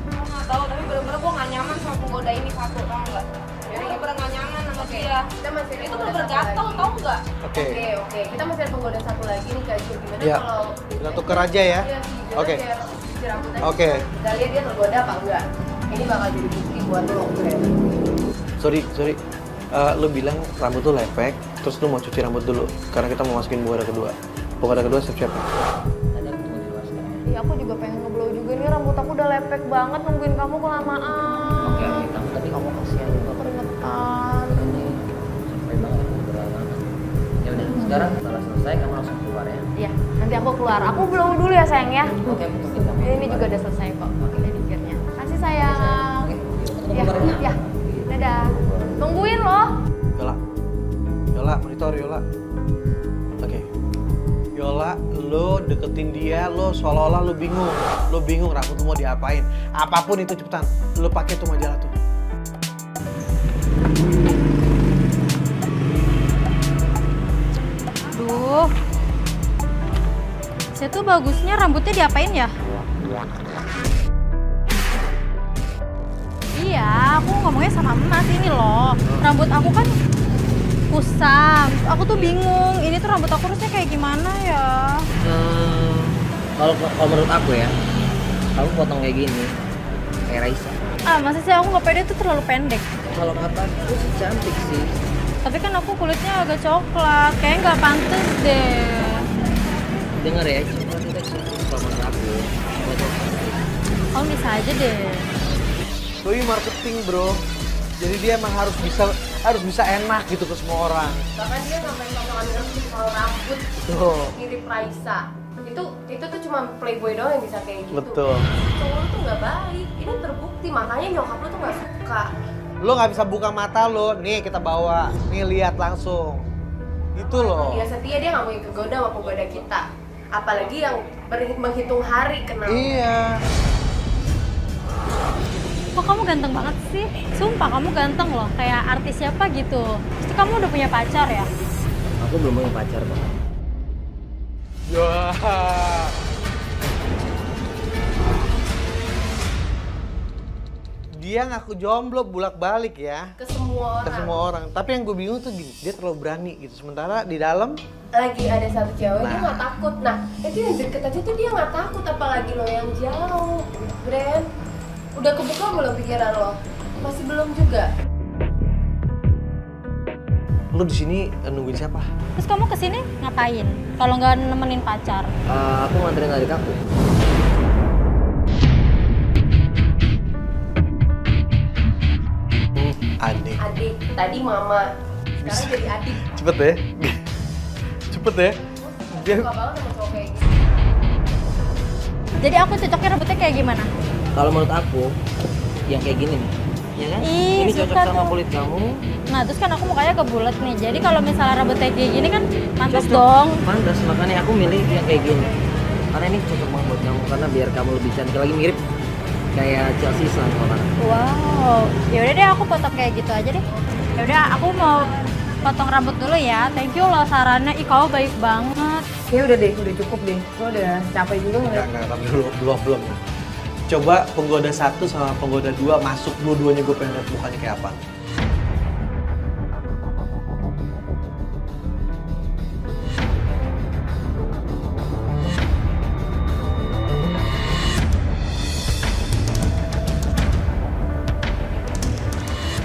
S3: Gue nggak tahu, tapi bener-bener gue nggak nyaman sama penggoda ini satu, tau nggak? Gue bener-bener nggak nyaman sama dia.
S2: Kita masih ada
S3: Itu
S2: penggoda
S3: bener-bener
S2: satu
S3: gatel,
S2: lagi.
S3: tau nggak?
S1: Oke,
S2: Oke. Kita masih ada penggoda satu lagi nih Kak Jul. Gimana
S1: Ya,
S2: kalau
S1: kita tuker aja ya.
S2: Iya sih, jangan
S1: Oke.
S2: biar cuci rambut aja.
S1: Oke.
S2: Kita lihat dia tergoda apa enggak. Ini bakal jadi bukti buat lo, Bren.
S1: Sorry. Lu bilang rambut tuh lepek, terus lu mau cuci rambut dulu. Karena kita mau masukin penggoda kedua. Penggoda kedua siap-siap.
S6: Nanti aku tunggu di luar sekarang.
S2: Iya, aku juga pengen ngeblow juga nih, rambut aku udah lepek banget nungguin kamu kelamaan.
S6: Oke, kamu tapi kamu kasihan juga
S2: Keringetan.
S6: ini sampai banget berat banget. Ya udah, sekarang setelah selesai kamu langsung keluar ya.
S2: Iya, nanti aku keluar. Aku blow dulu ya sayang ya.
S6: Oke, aku tungguin kamu.
S2: Ini juga udah selesai kok. Pedicure-nya. Kasih sayang.
S6: Oke, yuk, ketemu
S2: Ya,
S6: kemarin
S2: ya. Dadah. Tungguin loh.
S1: Yola, monitor Yola. Oke. Yola, lo deketin dia, lo seolah-olah lo bingung. Lo bingung rambut lo mau diapain. Apapun itu cepetan, lo pakai tuh majalah tuh.
S9: Aduh. Saya tuh bagusnya rambutnya diapain ya? Iya, aku ngomongnya sama Mas ini loh. Rambut aku kan kusam. Aku tuh bingung. Ini tuh rambut aku harusnya kayak gimana ya?
S6: Kalau menurut aku ya, kamu potong kayak gini, kayak Raisa.
S9: Masa sih aku nggak pede tuh terlalu pendek.
S6: Kalau kata aku sih cantik sih.
S9: Tapi kan aku kulitnya agak coklat. Kayaknya nggak pantas deh.
S6: Dengar ya, coklat itu cantik kalau menurut aku.
S9: Kamu bisa aja deh.
S1: Doi marketing bro. Jadi dia emang harus bisa enak gitu ke semua orang.
S2: Bahkan dia ngapain potongan rambut soal rambut
S1: Tuh.
S2: mirip Raisa. Itu tuh cuma playboy doang yang bisa kayak gitu.
S1: Betul.
S2: Cowok lu tuh nggak baik. Ini terbukti, makanya nyokap lu tuh nggak suka.
S1: Lo nggak bisa buka mata lo. Nih kita bawa. Nih lihat langsung. Itu loh.
S2: Dia setia, dia nggak mau kegoda sama penggoda kita. Apalagi yang menghitung hari kenal.
S1: Iya.
S9: Kok kamu ganteng banget sih? Sumpah kamu ganteng loh, kayak artis siapa gitu. Pasti kamu udah punya pacar ya?
S6: Aku belum punya pacar kok.
S1: Wah. Dia ngaku jomblo bolak-balik ya.
S2: Ke semua orang.
S1: Ke semua orang. Tapi yang gue bingung tuh gini, dia terlalu berani gitu. Sementara di dalam
S2: Lagi ada satu cewek, dia
S1: Nah.
S2: nggak takut. Nah, itu yang deket aja tuh dia nggak takut, apalagi lo yang jauh. Bren, udah kebuka belum pikiran lo? Masih belum juga.
S1: lo di sini nungguin siapa?
S9: Terus kamu kesini ngapain? Kalau nggak nemenin pacar?
S6: Aku nganterin adik aku.
S1: Adik.
S2: Adik, tadi mama, sekarang jadi adik.
S1: Cepet ya. Cepet ya. Dia
S2: Suka banget sama cowok kayak gitu.
S9: Jadi aku cocoknya rambutnya kayak gimana?
S6: Kalau menurut aku, yang kayak gini nih, ya kan?
S9: Ih,
S6: Ini cocok
S9: suka
S6: sama
S9: tuh.
S6: kulit kamu.
S9: Nah terus kan aku mukanya kebulet nih. Jadi kalau misalnya rambutnya kayak gini kan pantas
S6: Cocok.
S9: dong.
S6: Pantas, makanya aku milih yang kayak gini. Karena ini cocok banget buat kamu, karena biar kamu lebih cantik lagi, mirip kayak Chelsea Islan kalau kata.
S9: Wow. Ya udah deh aku potong kayak gitu aja deh. Ya udah aku mau potong rambut dulu ya. Thank you loh sarannya. Ih kamu baik banget.
S2: Ya udah deh, udah cukup deh. Lo udah capek juga ngeliat.
S1: enggak, tapi belum. Coba penggoda 1 sama penggoda 2 masuk dua-duanya, gue pengen lihat mukanya kayak apa.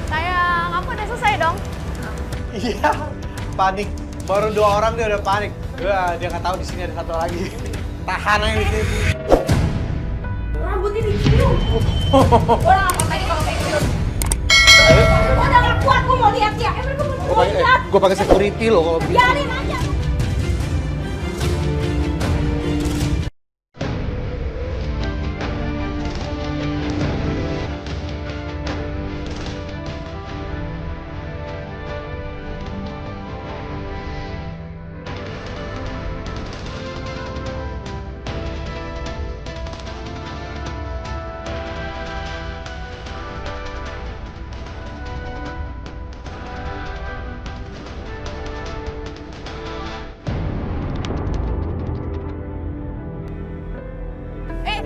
S9: Sayang, aku udah selesai dong.
S1: Iya, panik. Baru 2 orang dia udah panik. Wah, dia nggak tahu di sini ada satu lagi. Tahan aja di sini.
S2: Rambutnya dicium. Orang apa tadi kalau kayak gitu? Udah gak kuat, gue mau lihat dia.
S1: Gue pakai security loh kalau begitu.
S2: Biarin aja.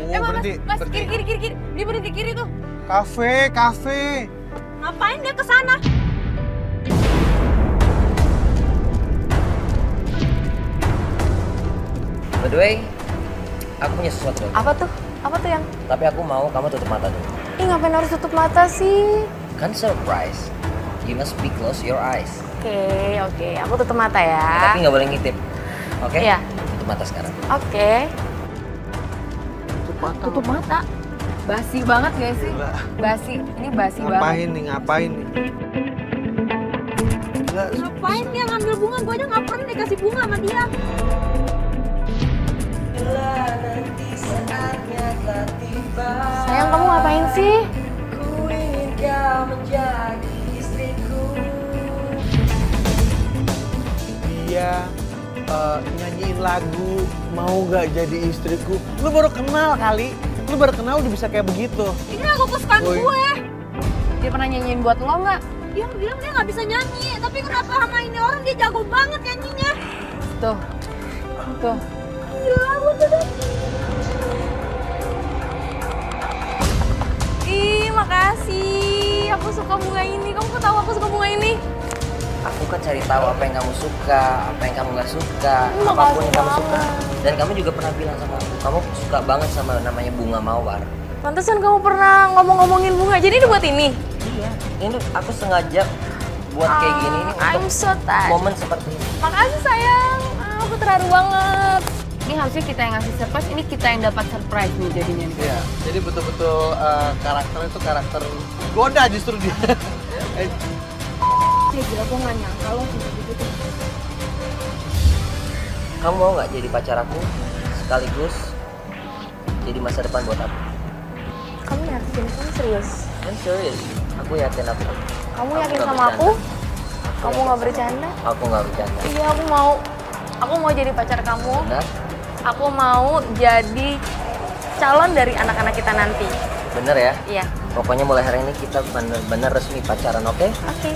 S1: Berhenti.
S9: Kiri. Dia berhenti kiri tuh.
S1: Kafe.
S9: Ngapain dia ke sana?
S6: By the way, aku punya sesuatu buat kamu.
S2: Apa tuh? Apa tuh yang?
S6: Tapi aku mau kamu tutup mata dulu.
S2: Ih, ngapain harus tutup mata sih?
S6: Kan surprise. You must be close your eyes.
S2: Oke. Aku tutup mata ya.
S6: Tapi nggak boleh ngintip. Oke?
S2: Iya.
S6: Tutup mata sekarang.
S2: Oke. Tutup mata. Basi banget gak sih? Basi. Ini basi banget.
S1: Ngapain nih? Gila,
S3: Ngapain dia ngambil bunga? Gue aja nggak pernah dikasih bunga sama dia.
S2: Sayang, kamu ngapain sih?
S1: dia nyanyiin lagu mau gak jadi istriku. Lu baru kenal kali, lu baru kenal udah bisa kayak begitu.
S3: Ini lagu kesukaan
S1: Woi.
S3: gue.
S2: Dia pernah nyanyiin buat lo nggak?
S3: Dia bilang dia nggak bisa nyanyi, tapi kenapa sama ini orang dia jago banget nyanyinya?
S2: Tuh.
S3: Gila, gue tuh.
S2: Ih, makasih. Aku suka bunga ini. Kamu kok tahu aku suka bunga ini?
S6: Aku kan cari tahu apa yang kamu suka, apa yang kamu nggak suka,
S2: Makasih
S6: apapun yang kamu
S2: banget.
S6: suka. Dan kamu juga pernah bilang sama aku, kamu suka banget sama namanya bunga mawar.
S2: Pantesan kamu pernah ngomong-ngomongin bunga. Jadi ini buat ini?
S6: Iya. Ini aku sengaja buat kayak gini ini
S2: I'm
S6: untuk
S2: so touched.
S6: momen seperti ini.
S2: Makasih sayang. Aku terharu banget. Ini harusnya kita yang ngasih surprise, ini kita yang dapat surprise nih jadinya.
S1: Iya, jadi betul-betul karakternya itu karakter goda justru dia.
S2: Gila, gue gak nyangka lo gitu.
S6: Kamu mau nggak jadi pacar aku sekaligus jadi masa depan buat aku?
S2: Kamu yakin? Kamu serius?
S6: I'm serious. Aku yakin aku.
S2: Kamu yakin
S6: nggak
S2: sama
S6: bercanda.
S2: aku? Kamu gak bercanda?
S6: Aku nggak bercanda.
S2: Iya, aku mau. Aku mau jadi pacar kamu.
S6: Benar?
S2: Aku mau jadi calon dari anak-anak kita nanti.
S6: Bener ya?
S2: Iya.
S6: Pokoknya mulai hari ini kita bener-bener resmi pacaran, oke?
S2: Oke.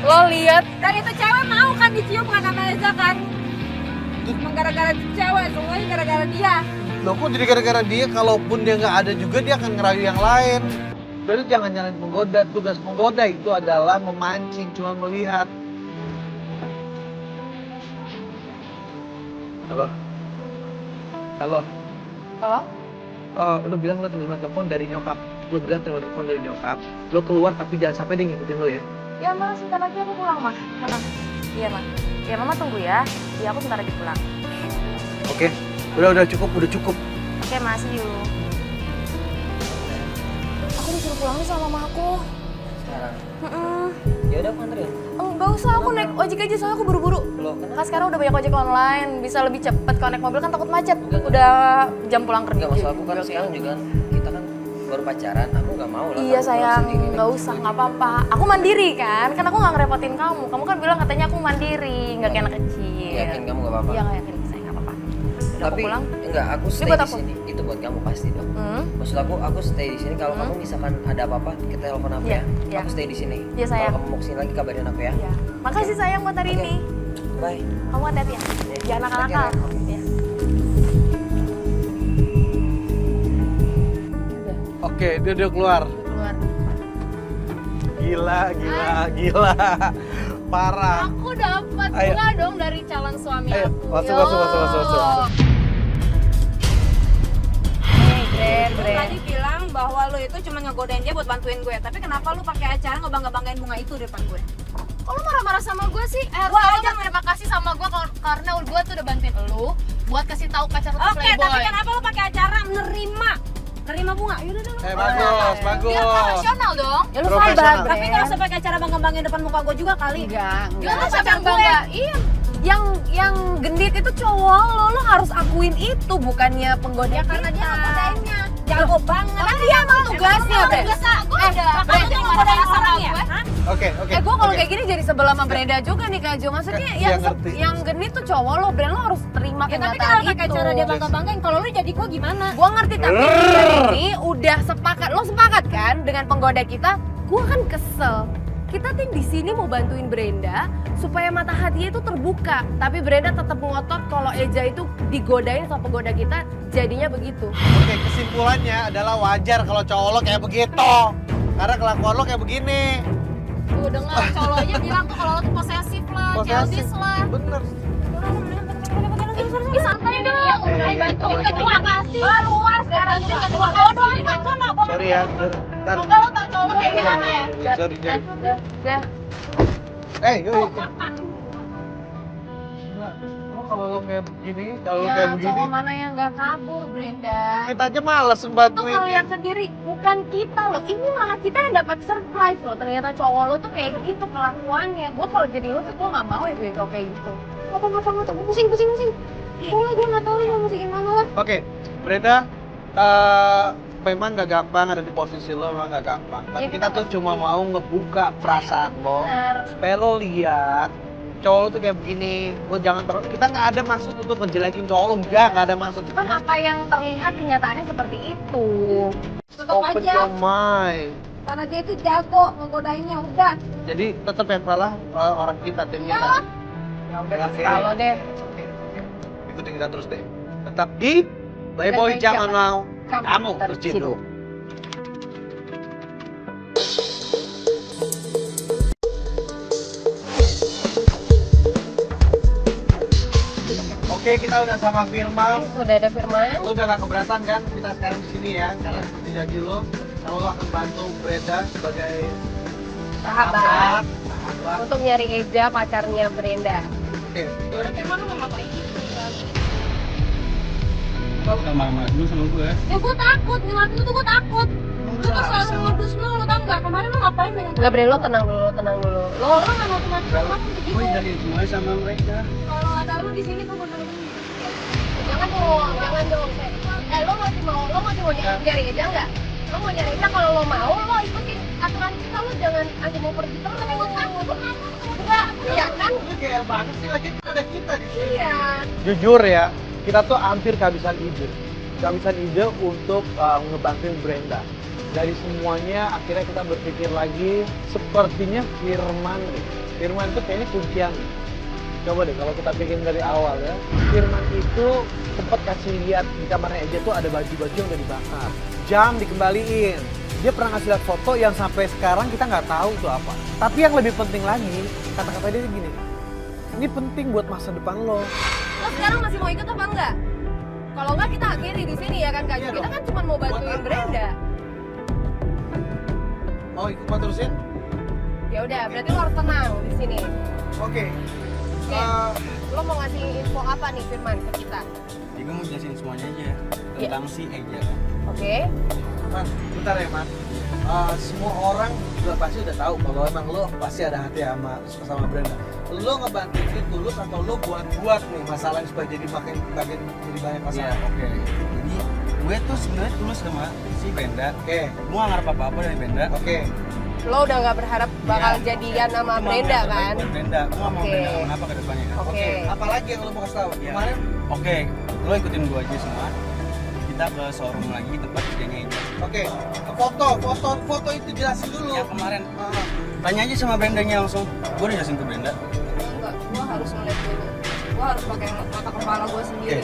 S2: Lo lihat
S3: Dan itu cewek mau kan dicium kan sama Eza kan? Cuma gara-gara cewek, semuanya gara-gara dia.
S1: Loh kok jadi gara-gara dia, kalaupun dia nggak ada juga dia akan ngerayu yang lain. Jadi jangan nyalain penggoda, tugas penggoda itu adalah memancing, cuma melihat. Halo? Halo?
S2: Halo?
S1: Oh, lu bilang lu terima telepon dari nyokap. Lu bilang terima telepon dari nyokap. Lu keluar tapi jangan sampai dia ngikutin lu ya.
S2: Ya, Ma, sebentar lagi aku pulang, Ma. Iya, Ma. Ya, Mama tunggu ya. Iya, aku sebentar lagi pulang.
S1: Oke, udah cukup, udah cukup.
S2: Oke, Ma, see you. Aku disuruh pulang nih sama mama aku.
S6: Sekarang.
S2: Heeh.
S6: Ya udah aku anterin.
S2: Enggak usah, aku naik ojek aja soalnya aku buru-buru.
S6: Loh, kenapa?
S2: Kan sekarang udah banyak ojek online, bisa lebih cepet. Kalau naik mobil kan takut macet. Udah jam pulang kerja.
S6: Enggak, masalah aku kan sekarang juga kita kan baru pacaran, aku nggak mau lah.
S2: Iya
S6: kamu pulang
S2: sayang,
S6: sendiri.
S2: nggak usah, nggak apa-apa. Aku mandiri kan aku nggak ngerepotin kamu. Kamu kan bilang katanya aku mandiri, nggak kayak anak kecil.
S6: Yakin kamu nggak apa-apa?
S2: Iya nggak yakin, saya nggak apa-apa. Udah
S6: Tapi
S2: aku pulang.
S6: enggak, aku stay
S2: buat
S6: di
S2: aku.
S6: sini. Itu buat kamu pasti dong.
S2: Hmm?
S6: Maksud aku stay di sini. Kalau kamu misalkan ada apa-apa, kita telepon aku
S2: Iya,
S6: ya.
S2: iya.
S6: Aku stay di sini.
S2: Iya, sayang.
S6: Kalau kamu mau kesini lagi kabarin aku ya.
S2: Iya. Makasih sayang buat hari
S6: Oke.
S2: ini.
S6: Bye.
S2: Kamu hati-hati ya. Jangan nakal-nakal.
S6: Oke.
S2: Iya.
S1: Oke, dia udah keluar.
S2: Keluar.
S1: Gila. Parah.
S2: Aku dapat
S1: Ayo.
S2: bunga dong dari calon suami
S1: Ayo,
S2: aku.
S1: masuk.
S2: Hey,
S3: Lu tadi bilang bahwa lu itu cuma ngegodain dia buat bantuin gue, tapi kenapa lu pakai acara ngebangga-banggain bunga itu di depan gue?
S2: Kok lu marah-marah sama gue sih?
S3: Gua
S2: Harusnya
S3: aja
S2: lu terima kasih sama gue karena gue tuh udah bantuin lu buat kasih tahu pacar lu tuh
S3: Oke,
S2: playboy.
S3: tapi kenapa lu pakai acara nerima bunga? Yaudah dong.
S1: Bagus.
S2: Biar profesional dong. Ya lu
S1: Profesional.
S2: sabar,
S3: Tapi nggak usah pakai acara bangga-banggain depan muka gue juga kali.
S2: Enggak.
S3: Gimana
S2: Lu
S3: pacar
S2: siapa
S3: gue?
S2: bangga? Iya. Yang gendit itu cowok lo harus akuin itu, bukannya penggoda
S3: Ya karena dia ngegodainnya. Jago banget.
S2: Kan dia emang tugasnya, Bre.
S3: Gue
S2: Ada.
S3: Makanya dia ngegodain orang ya? Hah?
S1: Oke.
S2: Gue kalau kayak gini jadi sebelah sama Brenda juga nih Kak Jo. Maksudnya
S1: Iya,
S2: yang
S1: ngerti.
S2: yang genit tuh cowok lo, Brenda lo harus terima
S3: Ya tapi
S2: kenyataan
S3: kalau
S2: itu.
S3: pakai cara dia bangga-banggain, kalau lu jadi gue gimana?
S2: Gue ngerti, tapi dia ini udah sepakat. Lo sepakat kan dengan penggoda kita? Gue kan kesel. Kita tim di sini mau bantuin Brenda supaya mata hatinya itu terbuka. Tapi Brenda tetap ngotot kalau Eja itu digodain sama penggoda kita, jadinya begitu.
S1: Oke, kesimpulannya adalah wajar kalau cowok lo kayak begitu. Karena kelakuan lo kayak begini.
S2: Tuh dengar cowok aja bilang tuh kalau lo tuh posesif lah, childish lah.
S1: Bener.
S2: Ih santai dong, udah bantuin kedua kasih. Luar sekarang sih kedua bodoh ini sana.
S1: Sorry ya. Ntar.
S2: Kalau tak cowok kayak gimana ya?
S1: Sorry, Jen.
S2: Ya.
S1: Yoi. Kalau lo kayak begini, kalau lo kayak begini,
S2: Cowok mana yang gak kabur, Brenda?
S1: kita aja males
S2: Itu
S1: bantuin.
S2: kalian sendiri, bukan kita loh. Ini malah kita yang dapat surprise loh. Ternyata cowok lo tuh kayak gitu kelakuannya. Gue kalau jadi lo tuh gue gak mau ya kayak gitu. Ngapa, pusing. Gue gak tau lo mau musik gimana lah.
S1: Oke, Brenda, memang gak gampang ada di posisi lo, memang gak gampang. Tapi
S2: Ya,
S1: kita tuh cuma mau ngebuka perasaan lo, supaya lo lihat cowok lo tuh kayak begini. Lo jangan kita nggak ada maksud untuk ngejelekin cowok lo, nggak ada maksud.
S2: Cuman apa yang terlihat kenyataannya seperti itu.
S3: Tutup
S1: Open
S3: aja.
S1: your mind.
S3: Karena dia itu jago ngegodainnya udah.
S1: Jadi tetap yang salah orang kita, tim kita.
S2: Ya udah kalau deh.
S1: Ikutin kita terus deh. Tetap di Playboy Zaman Now. Kamu terciduk. Oke, kita udah sama Firman.
S2: Udah ada Firman.
S1: Lo udah gak keberatan kan kita sekarang di sini ya? Karena seperti janji lo, kalau lo akan bantu Brenda sebagai
S2: Sahabat.
S1: sahabat.
S2: Untuk nyari Eja pacarnya Brenda.
S1: Oke.
S3: Udah kayak mana mau ngapain gitu?
S5: Kau sama dulu sama gue.
S3: Ya gue takut, ngeliat lu tuh gue takut. Lu tuh selalu modus lu tau gak? Kemarin lu ngapain dengan
S2: Enggak Bre, lo tenang dulu. Lo
S3: orang kan otomatis banget begitu.
S5: Gue jadi semuanya sama mereka.
S3: Kalau ada lu di sini tuh bener-bener.
S2: jangan dong. Lo masih mau nyari Eja nggak? Lo mau nyari Eja, kalau lo mau, lo ikutin aturan kita. Lo jangan aja mau pergi terus. Tapi gue takut, enggak, ya kan?
S1: Lu kayak banget sih lagi ada kita di sini.
S2: Iya.
S1: Jujur ya, kita tuh hampir kehabisan ide untuk ngebantuin Brenda. Dari semuanya akhirnya kita berpikir lagi, sepertinya Firman tuh kayaknya kuncian. Coba deh kalau kita bikin dari awal ya. Firman itu sempat kasih lihat di kamarnya Eja tuh ada baju-baju yang udah dibakar, jam dikembaliin. Dia pernah ngasih lihat foto yang sampai sekarang kita nggak tahu itu apa. Tapi yang lebih penting lagi, kata-kata dia gini, ini penting buat masa depan lo.
S2: Lo sekarang masih mau ikut apa enggak? Kalau enggak kita akhiri di sini ya kan Kak.
S1: Iya
S2: Kita
S1: dong.
S2: kan cuma mau bantuin Brenda.
S1: Mau ikut mau terusin?
S2: Ya udah, berarti lo harus tenang di sini.
S1: Oke.
S2: Oke. Lo mau ngasih info apa nih Firman ke kita?
S4: Jadi gue mau jelasin semuanya aja tentang si Eja.
S2: Oke.
S1: Man, bentar ya Man. Semua orang juga pasti udah tahu kalau emang lo pasti ada hati sama Brenda. Lo ngebantuin dia tulus atau lo buat nih masalah supaya jadi makin jadi banyak
S4: Iya,
S1: masalah?
S4: oke. Jadi gue tuh sebenarnya tulus sama si Brenda.
S1: Oke.
S4: Gue gak ngarep apa-apa dari Brenda.
S1: Oke.
S2: Lo udah nggak berharap bakal jadian sama
S4: Cuma
S2: Brenda
S4: yang
S2: kan?
S4: terbaik buat Brenda. Gue gak mau
S2: Oke.
S4: Brenda kenapa ke depannya kan.
S2: Oke.
S1: Apalagi yang lo mau kasih tahu?
S4: Iya.
S1: Kemarin
S4: Oke, lo ikutin gue aja semua. Kita ke showroom lagi tempat kerjanya Eja.
S1: oke. Foto itu jelasin dulu.
S4: Yang kemarin. Tanya aja sama Brendanya langsung. Gue udah jelasin ke Brenda.
S3: Enggak, gue harus ngeliat dulu. Gue harus pakai mata kepala gue sendiri.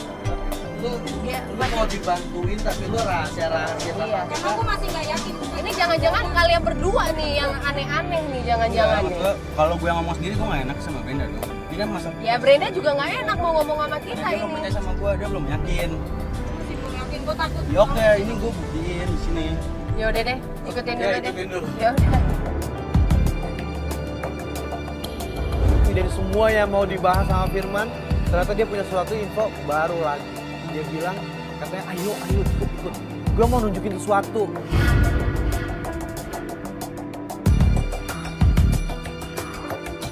S1: Lo mau dibantuin tapi lo rahasia-rahasia
S2: Iya.
S3: Karena gue masih nggak yakin.
S2: Ini jangan-jangan kalian berdua nih yang aneh-aneh nih, jangan-jangan nih.
S4: Kalau gue yang ngomong sendiri gue gak enak sama Brenda dong. Dia kan masa
S2: Ya Brenda juga nggak enak mau ngomong sama kita
S4: dia belum
S2: ini.
S4: percaya sama gue, dia belum yakin.
S3: Masih belum yakin, gue takut.
S4: Ya oke, ini gue buktiin di sini.
S2: Ya udah deh, ikutin dulu deh.
S1: ikutin dulu.
S2: Ya udah.
S1: Dari semua yang mau dibahas sama Firman, ternyata dia punya suatu info baru lagi. Dia bilang, katanya ayo ikut. Gue mau nunjukin sesuatu.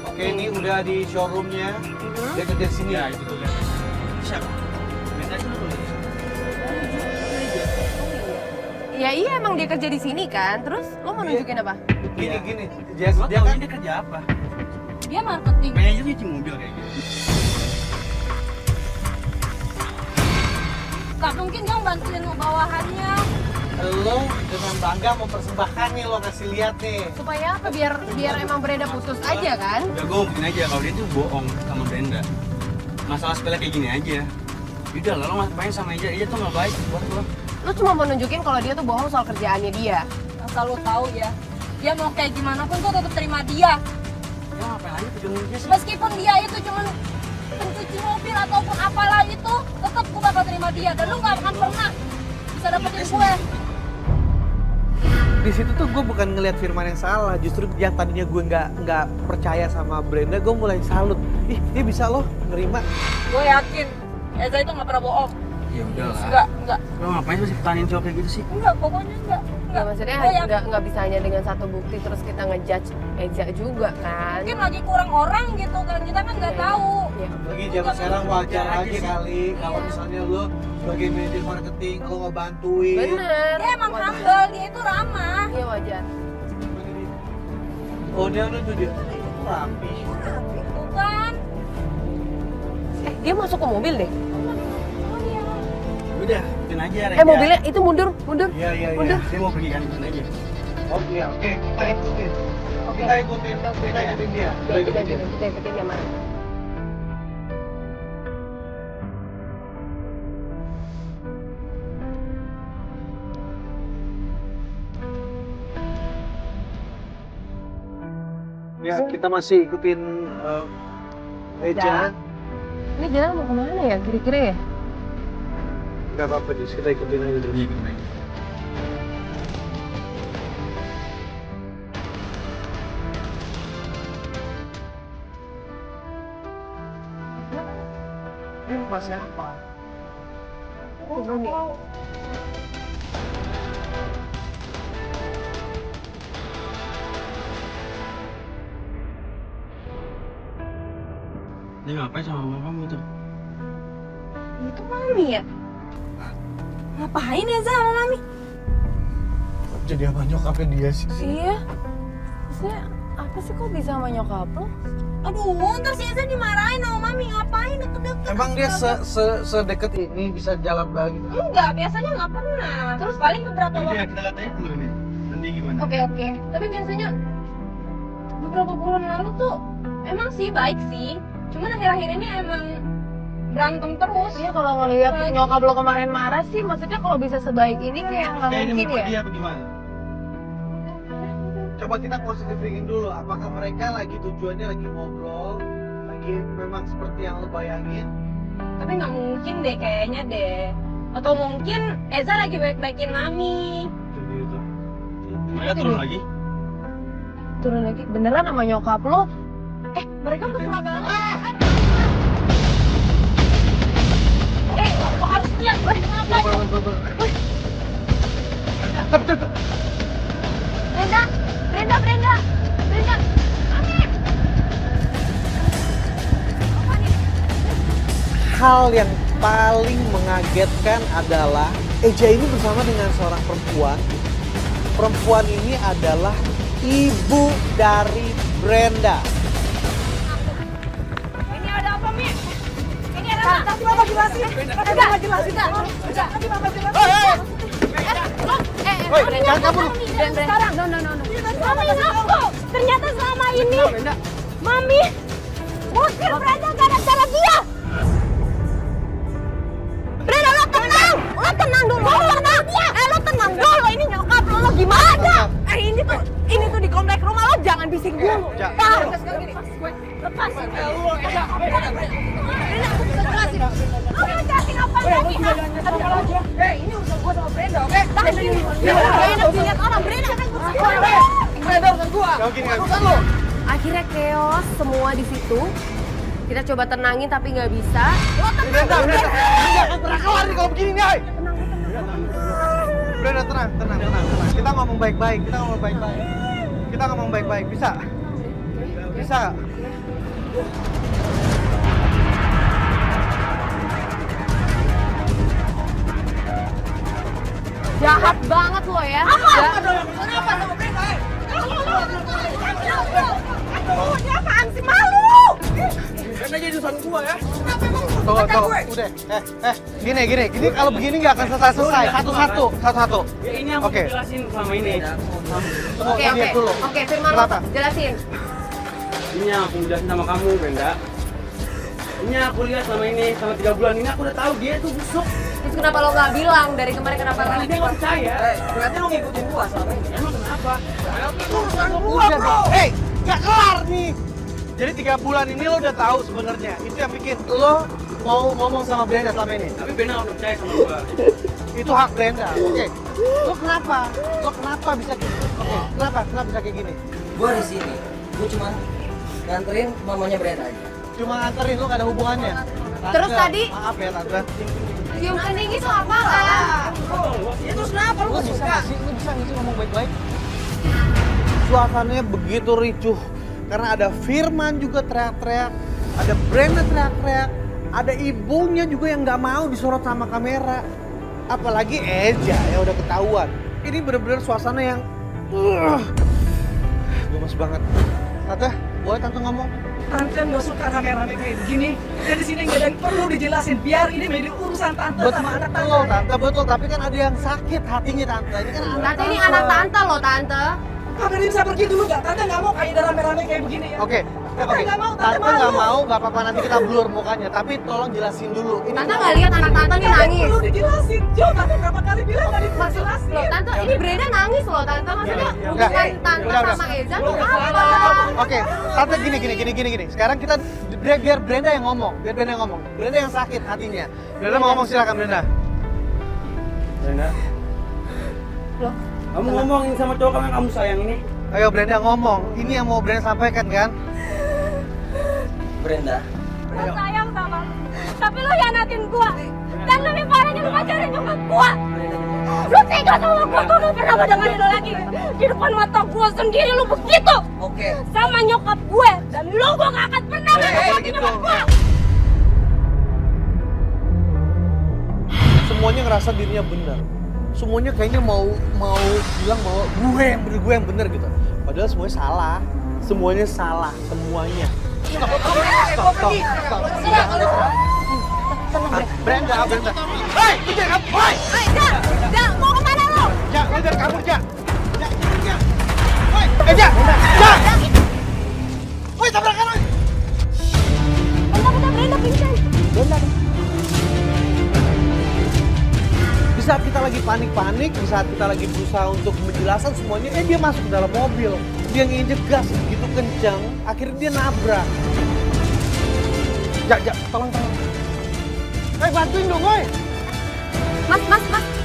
S1: Oke, ini udah di showroomnya. Dia kerja di sini.
S4: Ya itu tuh lihat. Siapa? Brenda itu tuh.
S2: Ya iya emang dia kerja di sini kan. Terus lo mau nunjukin apa?
S1: Gini.
S4: Lo
S1: Dia
S4: tau
S1: kan
S4: ini dia kerja apa?
S3: Dia marketing.
S4: Manajer cuci mobil kayak gitu.
S3: Gak mungkin dong bantuin bawahannya.
S1: lo dengan bangga mempersembahkan nih, lo kasih lihat nih.
S2: Supaya apa? Biar emang Brenda putus aja kan?
S4: Udah gue mungkin aja kalau dia tuh bohong sama Brenda. Masalah sepele kayak gini aja. Udah lah, lo ngapain sama Eja tuh gak baik buat lo.
S2: Lo cuma mau nunjukin kalau dia tuh bohong soal kerjaannya dia.
S3: Asal lo tahu ya, dia mau kayak gimana pun gue tetap terima dia.
S4: Ya ngapain aja tujuannya sih?
S3: Meskipun dia itu cuma pencuci mobil ataupun apalah itu, tetap gue bakal terima dia. Dan lu gak akan pernah bisa dapetin gue.
S1: Di situ tuh gue bukan ngelihat Firman yang salah, justru yang tadinya gue nggak percaya sama Brenda, gue mulai salut. Ih, dia bisa loh nerima.
S3: Gue yakin Eza itu gak pernah bohong.
S4: Ya udahlah.
S3: Enggak.
S4: Lo ngapain sih masih pertahanin cowok kayak gitu sih?
S3: Enggak, pokoknya enggak.
S2: Nggak, maksudnya
S3: Gua yakin.
S2: nggak bisa hanya dengan satu bukti terus kita ngejudge Eja juga kan?
S3: Mungkin lagi kurang orang gitu kan, kita kan nggak tahu.
S2: Ya.
S1: Lagi zaman sekarang wajar aja kali kalau misalnya lo sebagai manajer marketing lo ngebantuin.
S2: Bener.
S3: Dia emang humble, dia itu ramah.
S2: Iya wajar.
S1: Oh dia tuh dia rapi.
S3: Tuh kan.
S2: Dia masuk ke mobil deh.
S4: Udah, ikutin aja Reja.
S2: Mobilnya itu mundur.
S1: Iya.
S2: Mundur.
S4: Dia mau pergi kan, ikutin aja.
S1: Oke, kita ikutin. Kita ikutin dia. Kita ikutin dia.
S2: Kita ikutin dia mana?
S1: Ya, kita masih ikutin Eja.
S2: Ini jalan mau kemana ya kira-kira ya?
S1: Gak apa-apa, Jis. Kita ikutin aja dulu. Mas siapa?
S4: Dia ngapain sama mama kamu itu?
S3: Itu Mami ya? Ngapain Eza sama Mami?
S1: Jadi apa nyokapnya dia sih?
S2: Iya. Maksudnya apa sih kok bisa sama nyokap lo?
S3: Aduh, ntar si Eza dimarahin sama Mami. Ngapain deket-deket?
S1: Emang dia sedekat ini bisa jalan bareng gitu?
S3: Enggak, biasanya nggak pernah. Terus paling beberapa
S4: Udah,
S3: waktu.
S4: kita lihat aja dulu nih. Nanti gimana?
S3: Oke. Tapi biasanya beberapa bulan lalu tuh emang sih baik sih. Cuman akhir-akhir ini emang berantem terus.
S2: Iya kalau ngeliat nyokap lo kemarin marah sih, maksudnya kalau bisa sebaik ini kayak nggak
S4: Kayak ini
S2: mungkin
S4: mau
S2: ya.
S4: pergi apa gimana?
S1: Coba kita positive thinking dulu. Apakah mereka lagi tujuannya lagi ngobrol? Lagi memang seperti yang lo bayangin?
S3: Tapi nggak mungkin deh kayaknya deh. Atau mungkin Eza lagi baik-baikin Mami.
S4: Itu. Mereka turun lagi?
S2: Turun lagi beneran sama nyokap lo?
S3: Mereka mesra banget. Kok harus lihat kenapa? Brenda. Mami.
S1: Hal yang paling mengagetkan adalah Eja ini bersama dengan seorang perempuan. Perempuan ini adalah ibu dari Brenda.
S3: Ini ada apa, Mi? Ini ada apa? Nanti Mama jelasin. Nanti Mama jelasin.
S1: Woi, jangan kabur.
S3: Sekarang. No. Mami ngaku. Ternyata selama ini Mami ngusir Brenda gara-gara dia. Brenda, lo tenang dulu. Lo tenang dulu. Ini nyokap lo gimana? Ini tuh di komplek rumah lo, jangan bising dulu. Lepas. Brenda, aku bisa jelasin. Lo mau jelasin apa lagi? Ini urusan gua sama Brenda, oke? Brenda dilihat orang, Brenda. Brenda urusan gua. Urusan lo.
S2: Akhirnya chaos semua di situ. Kita coba tenangin tapi nggak bisa.
S3: Lo tenang.
S1: Brenda, jangan pernah kelar nih kalau begini nih, ay. Brenda, tenang. Kita ngomong baik-baik. Bisa?
S2: Jahat banget lo ya.
S3: Kenapa sama Brenda? Ini apaan sih, malu?
S1: Brenda jadi urusan gua ya. Tunggu. Udah. Gini. Kalau begini nggak akan selesai. Satu-satu.
S4: Ya ini yang
S1: Oke.
S4: aku jelasin selama ini.
S2: Oke, Firman lo
S1: Kenapa?
S2: jelasin.
S4: Ini yang aku jelasin sama kamu, Brenda. Ini yang aku lihat selama ini, selama 3 bulan ini aku udah tahu dia tuh busuk.
S2: Terus kenapa lo nggak bilang dari kemarin kenapa lo?
S4: Karena dia nggak percaya.
S6: Berarti lo ngikutin gua selama ini.
S4: Emang kenapa?
S1: Udah dong. Hei, nggak kelar nih. Jadi 3 bulan ini lo udah tahu sebenarnya. Itu yang bikin lo mau ngomong sama Brenda selama ini.
S4: Tapi Brenda nggak percaya sama gua.
S1: Itu hak Brenda. Oke. Lo kenapa bisa kayak gini? Kenapa bisa kayak gini?
S6: Gua di sini. Gua cuma nganterin mamanya Brenda aja.
S1: Cuma nganterin lo gak ada hubungannya.
S2: Terus tadi?
S1: Maaf ya Tante.
S2: Cium kening itu apa kan?
S6: Ya terus kenapa lu
S1: Lo
S6: gak
S1: bisa
S6: suka?
S1: nggak sih? Lo bisa nggak sih ngomong baik-baik? Suasananya begitu ricuh. Karena ada Firman juga teriak-teriak. Ada Brenda teriak-teriak. Ada ibunya juga yang nggak mau disorot sama kamera. Apalagi Eja yang udah ketahuan. Ini bener-bener suasana yang gemes banget. Tante, boleh tante ngomong?
S10: Tante nggak suka rame-rame kayak begini. Dan di sini nggak ada yang perlu dijelasin. Biar ini menjadi urusan tante sama anak tante.
S1: Betul tante, betul. Tapi kan ada yang sakit hatinya tante. Ini kan anak
S2: Tante ini anak tante loh tante.
S10: Tante ini bisa pergi dulu nggak? Tante nggak mau kayak ada rame-rame kayak begini ya.
S1: Oke,
S10: nggak mau, Tante
S1: tante nggak
S10: malu.
S1: mau, nggak apa-apa nanti kita blur mukanya. Tapi tolong jelasin dulu. Ini
S2: Tante nggak lihat anak tante nih nangis.
S10: Perlu dijelasin. Jo, tante berapa kali bilang tadi dijelasin.
S2: Loh tante, ini Brenda nangis loh tante. Maksudnya
S1: Udah,
S2: hubungan tante
S1: udah.
S2: sama Eza tuh apa?
S1: Oke, tante gini. Sekarang kita biar Brenda yang ngomong, Brenda yang sakit hatinya. Brenda mau ngomong, silakan Brenda.
S4: Brenda.
S2: Loh?
S4: Kamu ngomongin sama cowok yang kamu sayang ini.
S1: Ayo Brenda ngomong. Ini yang mau Brenda sampaikan kan?
S6: Brenda,
S3: Gue sayang sama lu, tapi lu hianatin gua. Dan lebih parahnya lu pacarin nyokap gua. Lu tega sama gua, gua gak pernah mau dengerin lu lagi. Di depan mata gua sendiri lu begitu
S6: oke.
S3: sama nyokap gue. Dan lu gua gak akan pernah ngerepotin
S1: gitu.
S3: nyokap gua.
S1: Semuanya ngerasa dirinya benar. Semuanya kayaknya mau bilang bahwa gue yang benar gitu. Padahal semuanya salah. Semuanya salah, semuanya. Stop. Brenda. Hei, kejar kamu. Hei,
S3: Ja, mau kemana lu?
S1: Ja, kejar kamu, Ja. Hei, Ja. Woi, tabrakan lagi.
S3: Bentar, Brenda pingsan.
S1: Di saat kita lagi panik-panik, di saat kita lagi berusaha untuk menjelaskan semuanya, dia masuk ke dalam mobil. Dia nginjek gas begitu kencang, akhirnya dia nabrak. Ja, tolong. Bantuin dong, woi.
S2: Mas,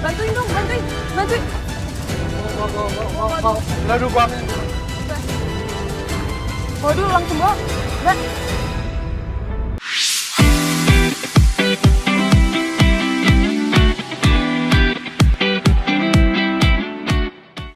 S2: bantuin dong, bantuin.
S1: Aduh, Bang.
S2: Waduh, langsung bawa.